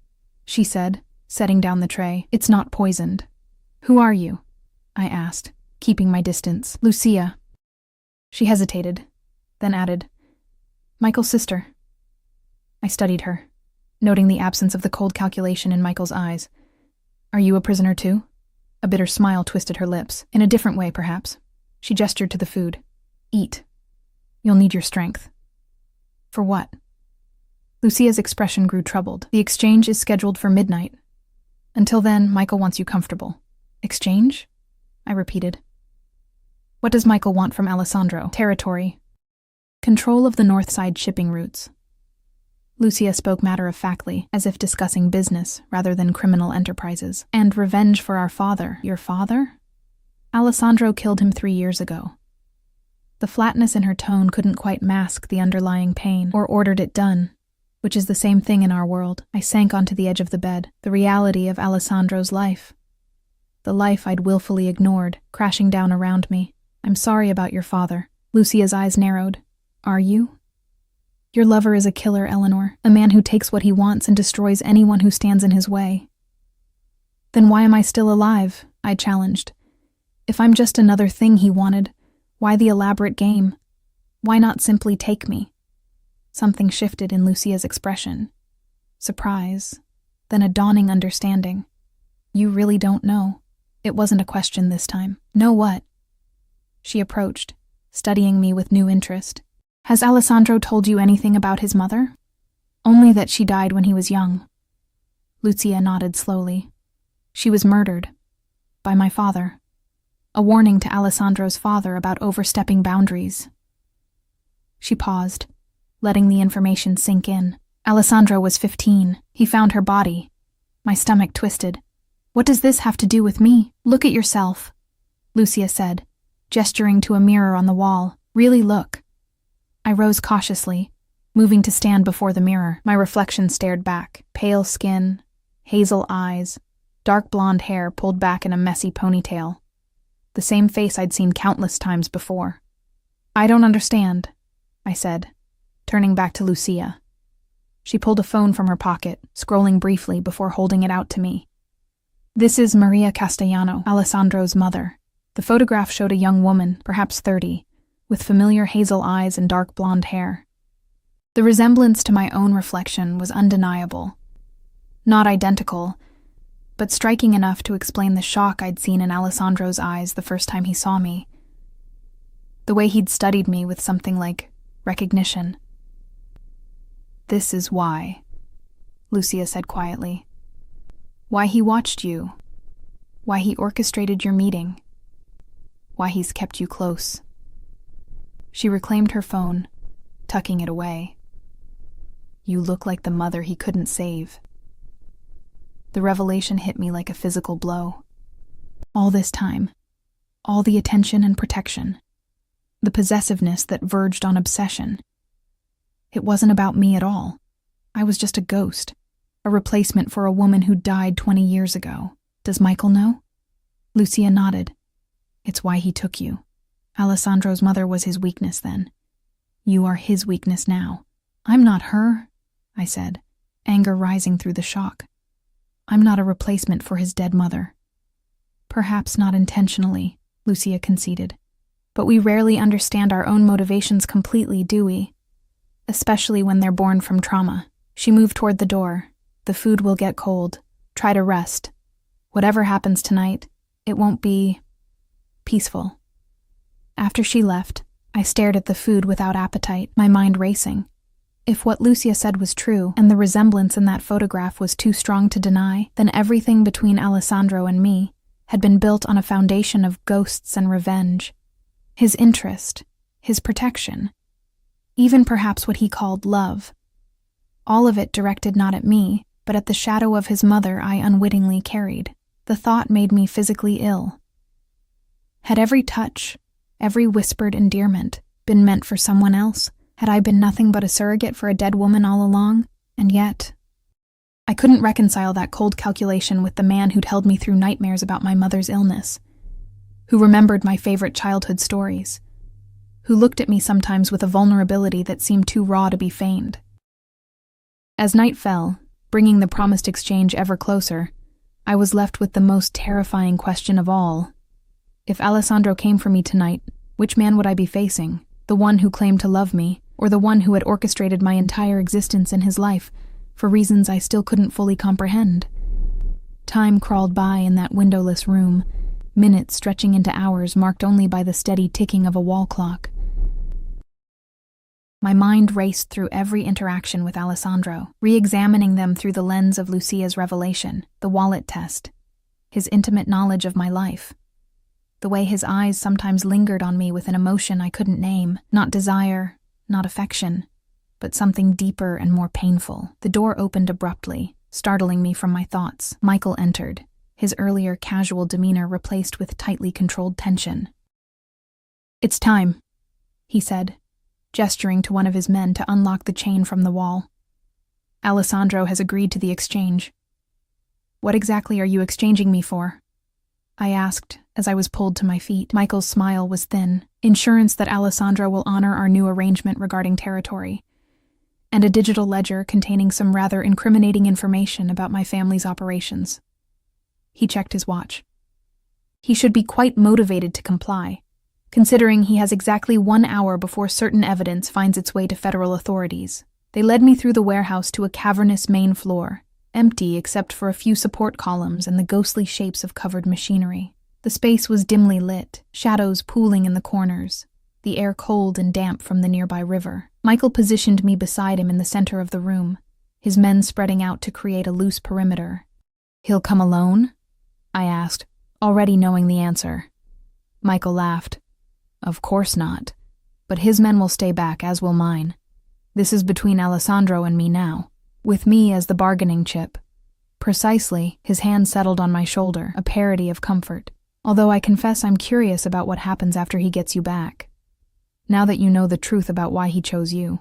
she said, setting down the tray. It's not poisoned. Who are you? I asked, keeping my distance. Lucia. She hesitated, then added, Michael's sister. I studied her, noting the absence of the cold calculation in Michael's eyes. Are you a prisoner too? A bitter smile twisted her lips. In a different way, perhaps. She gestured to the food. Eat. You'll need your strength. For what? Lucia's expression grew troubled. The exchange is scheduled for midnight. Until then, Michael wants you comfortable. Exchange? I repeated. What does Michael want from Alessandro? Territory. Control of the north side shipping routes. Lucia spoke matter-of-factly, as if discussing business rather than criminal enterprises. And revenge for our father. Your father? Alessandro killed him 3 years ago. The flatness in her tone couldn't quite mask the underlying pain, or ordered it done, which is the same thing in our world. I sank onto the edge of the bed, the reality of Alessandro's life. The life I'd willfully ignored, crashing down around me. I'm sorry about your father. Lucia's eyes narrowed. Are you? Your lover is a killer, Eleanor, a man who takes what he wants and destroys anyone who stands in his way. Then why am I still alive? I challenged. If I'm just another thing he wanted, why the elaborate game? Why not simply take me? Something shifted in Lucia's expression. Surprise, then a dawning understanding. You really don't know. It wasn't a question this time. Know what? She approached, studying me with new interest. Has Alessandro told you anything about his mother? Only that she died when he was young. Lucia nodded slowly. She was murdered. By my father. A warning to Alessandro's father about overstepping boundaries. She paused, letting the information sink in. Alessandro was 15. He found her body. My stomach twisted. What does this have to do with me? Look at yourself, Lucia said, gesturing to a mirror on the wall. Really look. I rose cautiously, moving to stand before the mirror. My reflection stared back. Pale skin, hazel eyes, dark blonde hair pulled back in a messy ponytail. The same face I'd seen countless times before. I don't understand, I said, turning back to Lucia. She pulled a phone from her pocket, scrolling briefly before holding it out to me. This is Maria Castellano, Alessandro's mother. The photograph showed a young woman, perhaps 30, with familiar hazel eyes and dark blonde hair. The resemblance to my own reflection was undeniable. Not identical, but striking enough to explain the shock I'd seen in Alessandro's eyes the first time he saw me. The way he'd studied me with something like recognition. This is why, Lucia said quietly. Why he watched you. Why he orchestrated your meeting. Why he's kept you close. She reclaimed her phone, tucking it away. You look like the mother he couldn't save. The revelation hit me like a physical blow. All this time, all the attention and protection, the possessiveness that verged on obsession. It wasn't about me at all. I was just a ghost, a replacement for a woman who died 20 years ago. Does Michael know? Lucia nodded. It's why he took you. Alessandro's mother was his weakness then. You are his weakness now. I'm not her, I said, anger rising through the shock. I'm not a replacement for his dead mother. Perhaps not intentionally, Lucia conceded. But we rarely understand our own motivations completely, do we? Especially when they're born from trauma. She moved toward the door. The food will get cold. Try to rest. Whatever happens tonight, it won't be peaceful. After she left, I stared at the food without appetite, my mind racing. If what Lucia said was true, and the resemblance in that photograph was too strong to deny, then everything between Alessandro and me had been built on a foundation of ghosts and revenge. His interest, his protection, even perhaps what he called love. All of it directed not at me, but at the shadow of his mother I unwittingly carried. The thought made me physically ill. Had every touch, every whispered endearment, been meant for someone else? Had I been nothing but a surrogate for a dead woman all along? And yet, I couldn't reconcile that cold calculation with the man who'd held me through nightmares about my mother's illness, who remembered my favorite childhood stories, who looked at me sometimes with a vulnerability that seemed too raw to be feigned. As night fell, bringing the promised exchange ever closer, I was left with the most terrifying question of all. If Alessandro came for me tonight, which man would I be facing? The one who claimed to love me, or the one who had orchestrated my entire existence in his life, for reasons I still couldn't fully comprehend? Time crawled by in that windowless room, minutes stretching into hours marked only by the steady ticking of a wall clock. My mind raced through every interaction with Alessandro, re-examining them through the lens of Lucia's revelation, the wallet test, his intimate knowledge of my life. The way his eyes sometimes lingered on me with an emotion I couldn't name, not desire, not affection, but something deeper and more painful. The door opened abruptly, startling me from my thoughts. Michael entered, his earlier casual demeanor replaced with tightly controlled tension. "It's time," he said, gesturing to one of his men to unlock the chain from the wall. "Alessandro has agreed to the exchange." "What exactly are you exchanging me for?" I asked as I was pulled to my feet. Michael's smile was thin. Insurance that Alessandro will honor our new arrangement regarding territory, and a digital ledger containing some rather incriminating information about my family's operations. He checked his watch. He should be quite motivated to comply, considering he has exactly 1 hour before certain evidence finds its way to federal authorities. They led me through the warehouse to a cavernous main floor, empty except for a few support columns and the ghostly shapes of covered machinery. The space was dimly lit, shadows pooling in the corners. the air cold and damp from the nearby river. Michael positioned me beside him in the center of the room, his men spreading out to create a loose perimeter. "He'll come alone?" I asked, already knowing the answer. Michael laughed. "Of course not. But his men will stay back, as will mine. This is between Alessandro and me now, with me as the bargaining chip." Precisely, his hand settled on my shoulder, a parody of comfort. "Although I confess I'm curious about what happens after he gets you back. Now that you know the truth about why he chose you."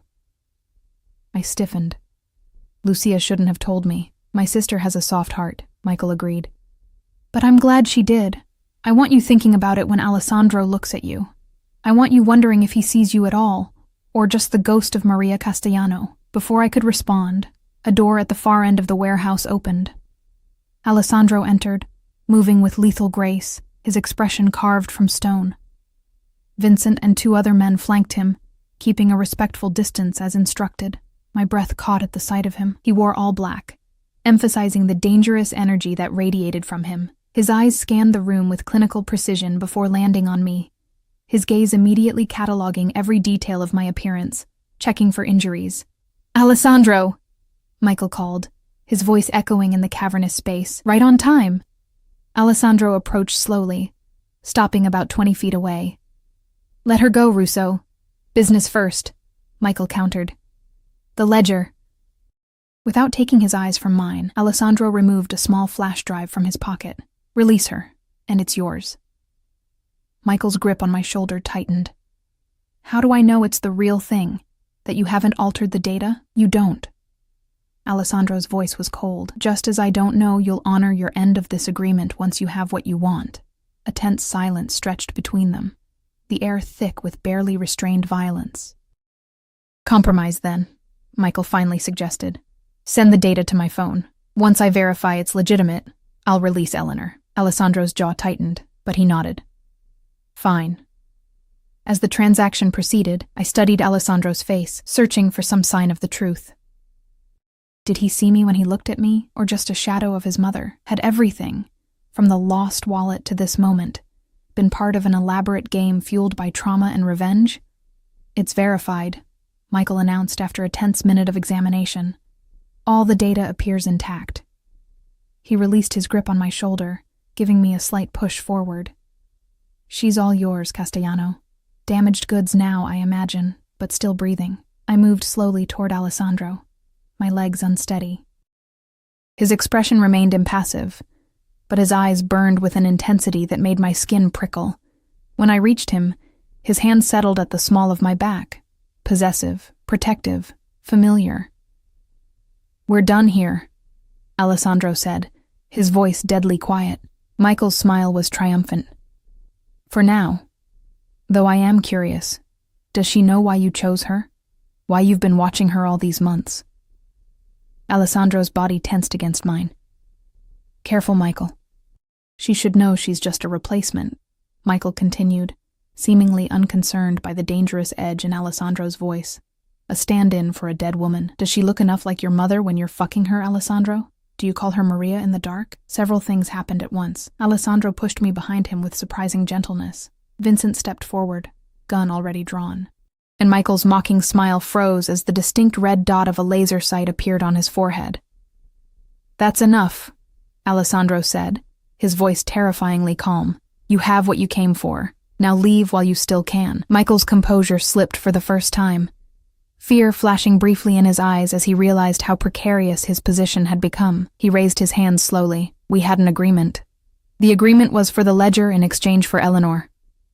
I stiffened. "Lucia shouldn't have told me. My sister has a soft heart," Michael agreed. "But I'm glad she did. I want you thinking about it when Alessandro looks at you. I want you wondering if he sees you at all, or just the ghost of Maria Castellano." Before I could respond, a door at the far end of the warehouse opened. Alessandro entered, moving with lethal grace, his expression carved from stone. Vincent and 2 other men flanked him, keeping a respectful distance as instructed. My breath caught at the sight of him. He wore all black, emphasizing the dangerous energy that radiated from him. His eyes scanned the room with clinical precision before landing on me, his gaze immediately cataloging every detail of my appearance, checking for injuries. "Alessandro!" Michael called, his voice echoing in the cavernous space. "Right on time." Alessandro approached slowly, stopping about 20 feet away. "Let her go, Russo. Business first," Michael countered. "The ledger." Without taking his eyes from mine, Alessandro removed a small flash drive from his pocket. "Release her, and it's yours." Michael's grip on my shoulder tightened. "How do I know it's the real thing? That you haven't altered the data? You don't." Alessandro's voice was cold. "Just as I don't know you'll honor your end of this agreement once you have what you want." A tense silence stretched between them, the air thick with barely restrained violence. "Compromise, then," Michael finally suggested. "Send the data to my phone. Once I verify it's legitimate, I'll release Eleanor." Alessandro's jaw tightened, but he nodded. "Fine." As the transaction proceeded, I studied Alessandro's face, searching for some sign of the truth. Did he see me when he looked at me, or just a shadow of his mother? Had everything, from the lost wallet to this moment, been part of an elaborate game fueled by trauma and revenge? "It's verified," Michael announced after a tense minute of examination. "All the data appears intact." He released his grip on my shoulder, giving me a slight push forward. "She's all yours, Castellano. Damaged goods now, I imagine, but still breathing." I moved slowly toward Alessandro, my legs unsteady. His expression remained impassive, but his eyes burned with an intensity that made my skin prickle. When I reached him, his hand settled at the small of my back, possessive, protective, familiar. "We're done here," Alessandro said, his voice deadly quiet. Michael's smile was triumphant. "For now. Though I am curious, does she know why you chose her? Why you've been watching her all these months?" Alessandro's body tensed against mine. "Careful, Michael. She should know she's just a replacement," Michael continued, seemingly unconcerned by the dangerous edge in Alessandro's voice. "A stand-in for a dead woman. Does she look enough like your mother when you're fucking her, Alessandro? Do you call her Maria in the dark?" Several things happened at once. Alessandro pushed me behind him with surprising gentleness. Vincent stepped forward, gun already drawn. And Michael's mocking smile froze as the distinct red dot of a laser sight appeared on his forehead. "That's enough," Alessandro said, his voice terrifyingly calm. "You have what you came for. Now leave while you still can." Michael's composure slipped for the first time, fear flashing briefly in his eyes as he realized how precarious his position had become. He raised his hands slowly. "We had an agreement." "The agreement was for the ledger in exchange for Eleanor,"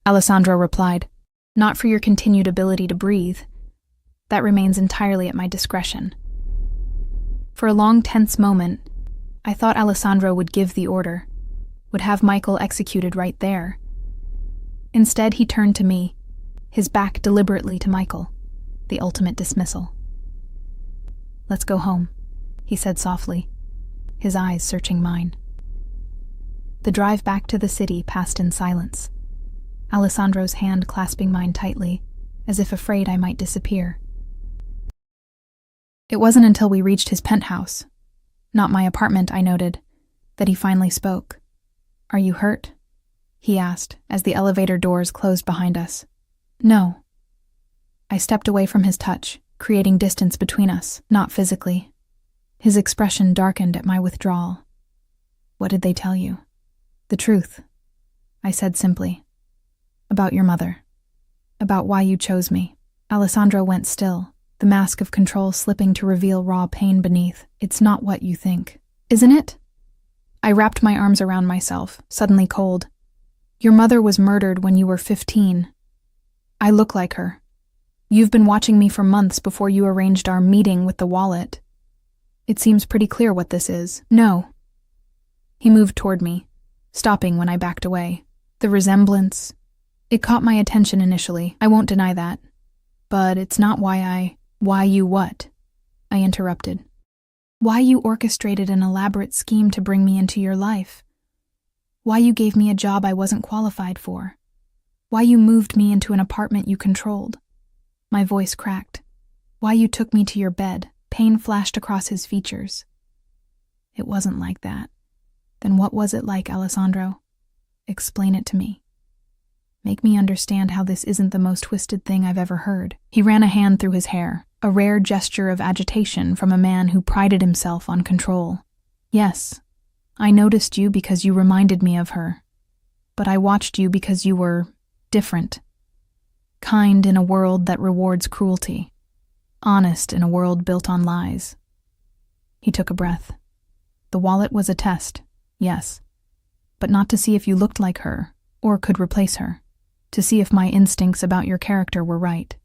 Alessandro replied. "Not for your continued ability to breathe. That remains entirely at my discretion." For a long, tense moment, I thought Alessandro would give the order, would have Michael executed right there. Instead, he turned to me, his back deliberately to Michael, the ultimate dismissal. "Let's go home," he said softly, his eyes searching mine. The drive back to the city passed in silence, Alessandro's hand clasping mine tightly, as if afraid I might disappear. It wasn't until we reached his penthouse, not my apartment, I noted, that he finally spoke. "Are you hurt?" he asked as the elevator doors closed behind us. No. I stepped away from his touch, creating distance between us, not physically. His expression darkened at my withdrawal. What did they tell you? The truth, I said simply. About your mother. About why you chose me. Alessandro went still, the mask of control slipping to reveal raw pain beneath. It's not what you think. Isn't it? I wrapped my arms around myself, suddenly cold. Your mother was murdered when you were 15. I look like her. You've been watching me for months before you arranged our meeting with the wallet. It seems pretty clear what this is. No. He moved toward me, stopping when I backed away. The resemblance. It caught my attention initially, I won't deny that. But it's not why you what? I interrupted. Why you orchestrated an elaborate scheme to bring me into your life. Why you gave me a job I wasn't qualified for. Why you moved me into an apartment you controlled. My voice cracked. Why you took me to your bed. Pain flashed across his features. It wasn't like that. Then what was it like, Alessandro? Explain it to me. Make me understand how this isn't the most twisted thing I've ever heard. He ran a hand through his hair, a rare gesture of agitation from a man who prided himself on control. Yes, I noticed you because you reminded me of her. But I watched you because you were different. Kind in a world that rewards cruelty. Honest in a world built on lies. He took a breath. The wallet was a test, yes. But not to see if you looked like her, or could replace her. To see if my instincts about your character were right.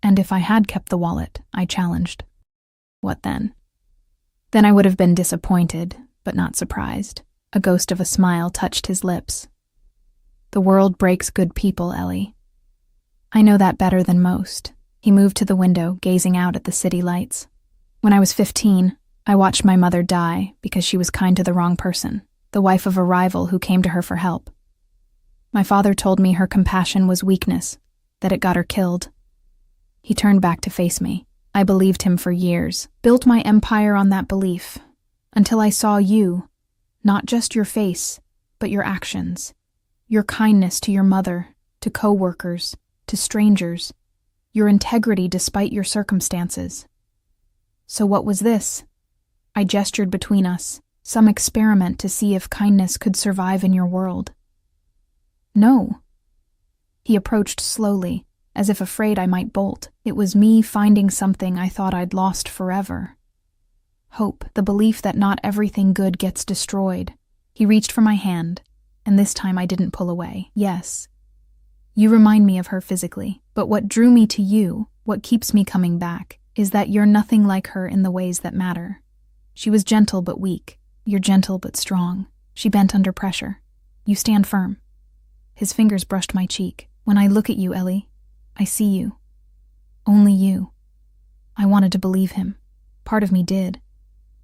And if I had kept the wallet, I challenged. What then? Then I would have been disappointed, but not surprised. A ghost of a smile touched his lips. The world breaks good people, Ellie. I know that better than most. He moved to the window, gazing out at the city lights. When I was 15, I watched my mother die because she was kind to the wrong person, the wife of a rival who came to her for help. My father told me her compassion was weakness, that it got her killed. He turned back to face me. I believed him for years, built my empire on that belief, until I saw you, not just your face, but your actions, your kindness to your mother, to co-workers, to strangers, your integrity despite your circumstances. So what was this? I gestured between us, some experiment to see if kindness could survive in your world. No. He approached slowly, as if afraid I might bolt. It was me finding something I thought I'd lost forever. Hope, the belief that not everything good gets destroyed. He reached for my hand, and this time I didn't pull away. Yes. You remind me of her physically, but what drew me to you, what keeps me coming back, is that you're nothing like her in the ways that matter. She was gentle but weak. You're gentle but strong. She bent under pressure. You stand firm. His fingers brushed my cheek. When I look at you, Ellie, I see you. Only you. I wanted to believe him. Part of me did.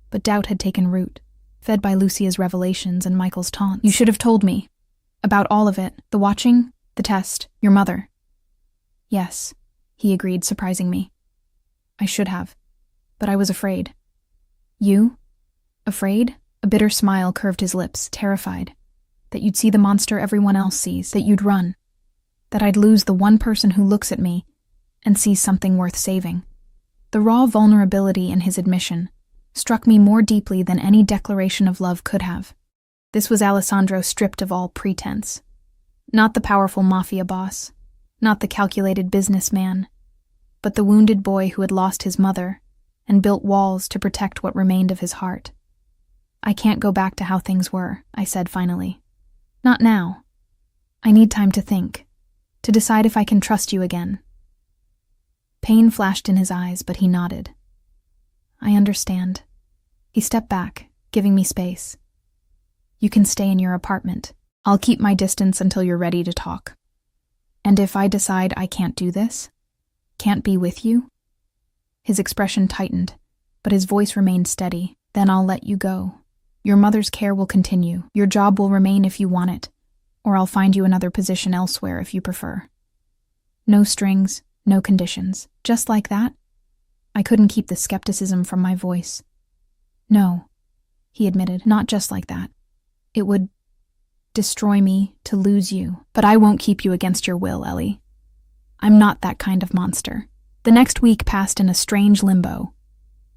But doubt had taken root, fed by Lucia's revelations and Michael's taunts. You should have told me. About all of it. The watching, the test, your mother. Yes, he agreed, surprising me. I should have. But I was afraid. You? Afraid? A bitter smile curved his lips, terrified. That you'd see the monster everyone else sees, that you'd run. That I'd lose the one person who looks at me and sees something worth saving. The raw vulnerability in his admission struck me more deeply than any declaration of love could have. This was Alessandro stripped of all pretense. Not the powerful Mafia boss, not the calculated businessman, but the wounded boy who had lost his mother and built walls to protect what remained of his heart. I can't go back to how things were, I said finally. Not now. I need time to think, to decide if I can trust you again. Pain flashed in his eyes, but he nodded. I understand. He stepped back, giving me space. You can stay in your apartment. I'll keep my distance until you're ready to talk. And if I decide I can't do this, can't be with you? His expression tightened, but his voice remained steady. Then I'll let you go. Your mother's care will continue. Your job will remain if you want it, or I'll find you another position elsewhere if you prefer. No strings, no conditions. Just like that? I couldn't keep the skepticism from my voice. No, he admitted, not just like that. It would destroy me to lose you, but I won't keep you against your will, Ellie. I'm not that kind of monster. The next week passed in a strange limbo.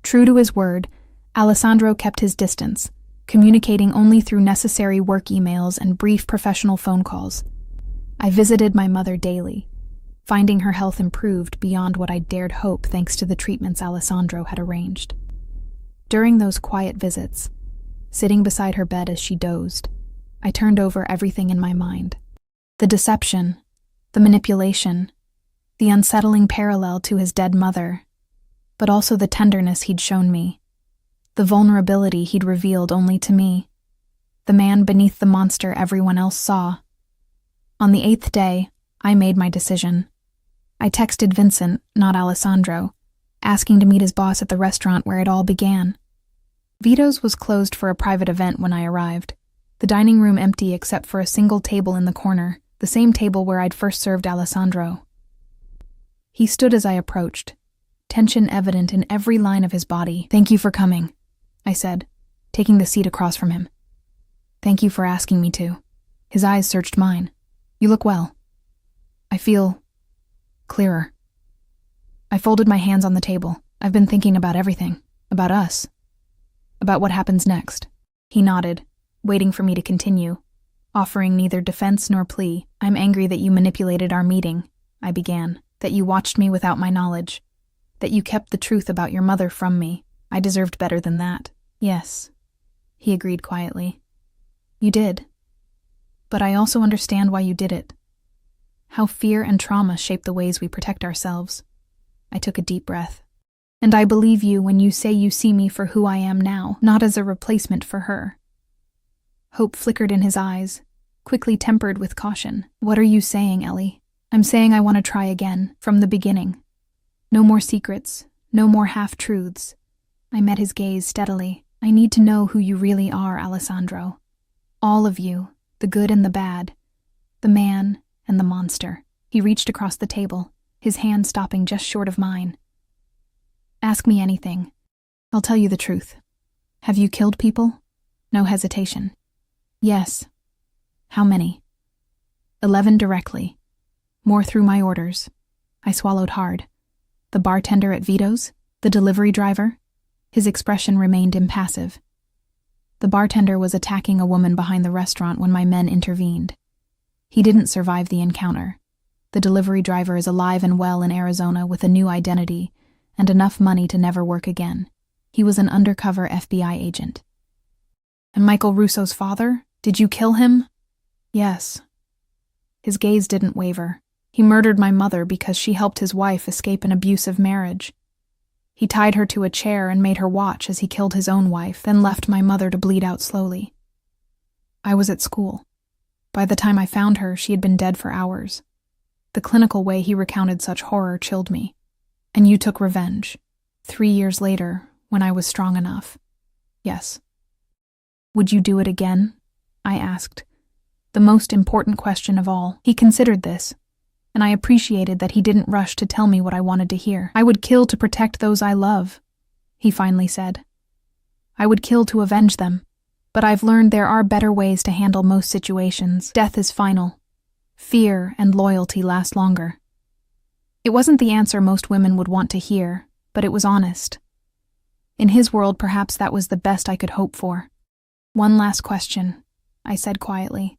True to his word, Alessandro kept his distance, communicating only through necessary work emails and brief professional phone calls. I visited my mother daily, finding her health improved beyond what I dared hope thanks to the treatments Alessandro had arranged. During those quiet visits, sitting beside her bed as she dozed, I turned over everything in my mind. The deception, the manipulation, the unsettling parallel to his dead mother, but also the tenderness he'd shown me, the vulnerability he'd revealed only to me, the man beneath the monster everyone else saw. On the 8th day, I made my decision. I texted Vincent, not Alessandro, asking to meet his boss at the restaurant where it all began. Vito's was closed for a private event when I arrived, the dining room empty except for a single table in the corner, the same table where I'd first served Alessandro. He stood as I approached, tension evident in every line of his body. "Thank you for coming," I said, taking the seat across from him. "Thank you for asking me to." His eyes searched mine. "You look well." "I feel clearer." I folded my hands on the table. "I've been thinking about everything. About us. About what happens next." He nodded, waiting for me to continue, offering neither defense nor plea. "I'm angry that you manipulated our meeting," I began, "that you watched me without my knowledge, that you kept the truth about your mother from me. I deserved better than that." "Yes," he agreed quietly. "You did. But I also understand why you did it. How fear and trauma shape the ways we protect ourselves." I took a deep breath. "And I believe you when you say you see me for who I am now, not as a replacement for her." Hope flickered in his eyes, quickly tempered with caution. "What are you saying, Ellie?" "I'm saying I want to try again, from the beginning. No more secrets, no more half-truths." I met his gaze steadily. "I need to know who you really are, Alessandro. All of you, the good and the bad, the man and the monster." He reached across the table, his hand stopping just short of mine. "Ask me anything. I'll tell you the truth. Have you killed people?" No hesitation. "Yes." "How many?" 11 directly. More through my orders." I swallowed hard. "The bartender at Vito's? The delivery driver?" His expression remained impassive. "The bartender was attacking a woman behind the restaurant when my men intervened. He didn't survive the encounter. The delivery driver is alive and well in Arizona with a new identity and enough money to never work again. He was an undercover FBI agent." "And Michael Russo's father? Did you kill him?" "Yes." His gaze didn't waver. "He murdered my mother because she helped his wife escape an abusive marriage. He tied her to a chair and made her watch as he killed his own wife, then left my mother to bleed out slowly. I was at school. By the time I found her, she had been dead for hours. The clinical way he recounted such horror chilled me. And you took revenge. 3 years later, when I was strong enough." "Yes." "Would you do it again?" I asked. The most important question of all. He considered this, and I appreciated that he didn't rush to tell me what I wanted to hear. "I would kill to protect those I love," he finally said. "I would kill to avenge them, but I've learned there are better ways to handle most situations. Death is final. Fear and loyalty last longer." It wasn't the answer most women would want to hear, but it was honest. In his world, perhaps that was the best I could hope for. "One last question," I said quietly.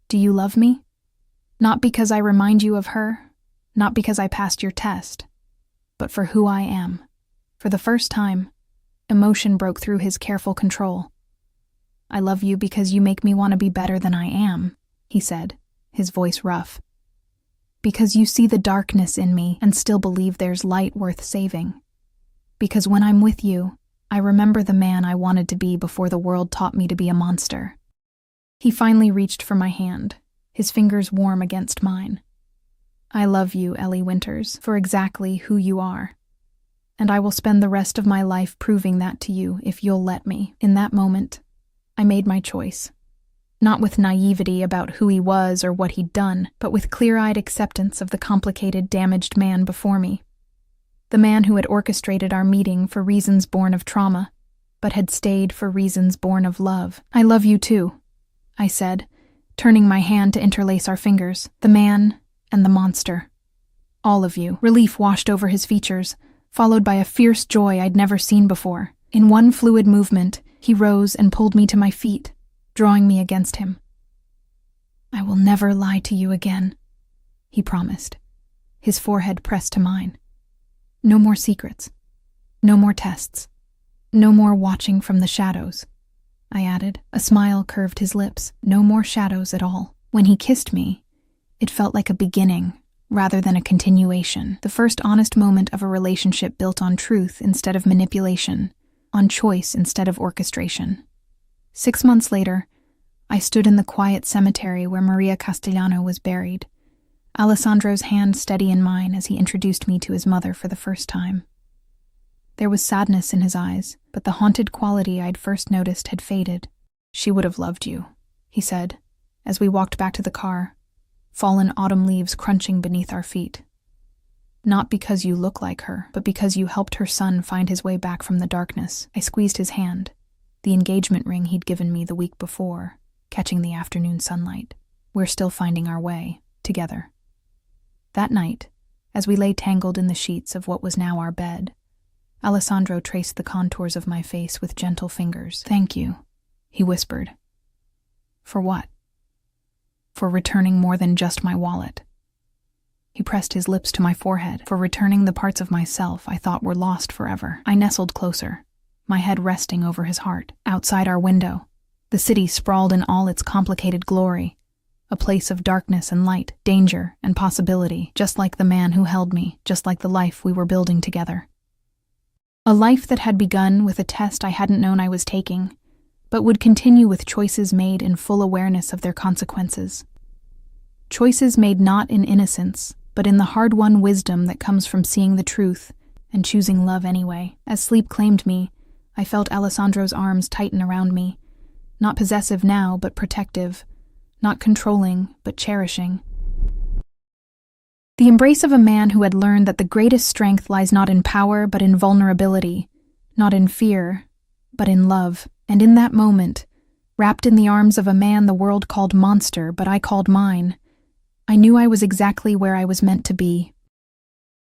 "Do you love me? Not because I remind you of her, not because I passed your test, but for who I am." For the first time, emotion broke through his careful control. "I love you because you make me want to be better than I am," he said, his voice rough. "Because you see the darkness in me and still believe there's light worth saving. Because when I'm with you, I remember the man I wanted to be before the world taught me to be a monster." He finally reached for my hand, his fingers warm against mine. "I love you, Ellie Winters, for exactly who you are. And I will spend the rest of my life proving that to you if you'll let me." In that moment, I made my choice. Not with naivety about who he was or what he'd done, but with clear-eyed acceptance of the complicated, damaged man before me. The man who had orchestrated our meeting for reasons born of trauma, but had stayed for reasons born of love. "I love you too," I said, turning my hand to interlace our fingers. "The man and the monster." All of you. Relief washed over his features, followed by a fierce joy I'd never seen before. In one fluid movement, he rose and pulled me to my feet, drawing me against him. "I will never lie to you again," he promised, his forehead pressed to mine. "No more secrets. No more tests. No more watching from the shadows," I added. A smile curved his lips. No more shadows at all. When he kissed me, it felt like a beginning rather than a continuation. The first honest moment of a relationship built on truth instead of manipulation, on choice instead of orchestration. 6 months later, I stood in the quiet cemetery where Maria Castellano was buried, Alessandro's hand steady in mine as he introduced me to his mother for the first time. There was sadness in his eyes, but the haunted quality I'd first noticed had faded. "She would have loved you," he said, as we walked back to the car, fallen autumn leaves crunching beneath our feet. "Not because you look like her, but because you helped her son find his way back from the darkness." I squeezed his hand, the engagement ring he'd given me the week before, catching the afternoon sunlight. "We're still finding our way, together." That night, as we lay tangled in the sheets of what was now our bed, Alessandro traced the contours of my face with gentle fingers. "Thank you," he whispered. "For what?" "For returning more than just my wallet." He pressed his lips to my forehead. "For returning the parts of myself I thought were lost forever." I nestled closer, my head resting over his heart. Outside our window, the city sprawled in all its complicated glory, a place of darkness and light, danger and possibility, just like the man who held me, just like the life we were building together. A life that had begun with a test I hadn't known I was taking, but would continue with choices made in full awareness of their consequences. Choices made not in innocence, but in the hard-won wisdom that comes from seeing the truth and choosing love anyway. As sleep claimed me, I felt Alessandro's arms tighten around me, not possessive now, but protective, not controlling, but cherishing. The embrace of a man who had learned that the greatest strength lies not in power, but in vulnerability, not in fear, but in love. And in that moment, wrapped in the arms of a man the world called monster, but I called mine, I knew I was exactly where I was meant to be.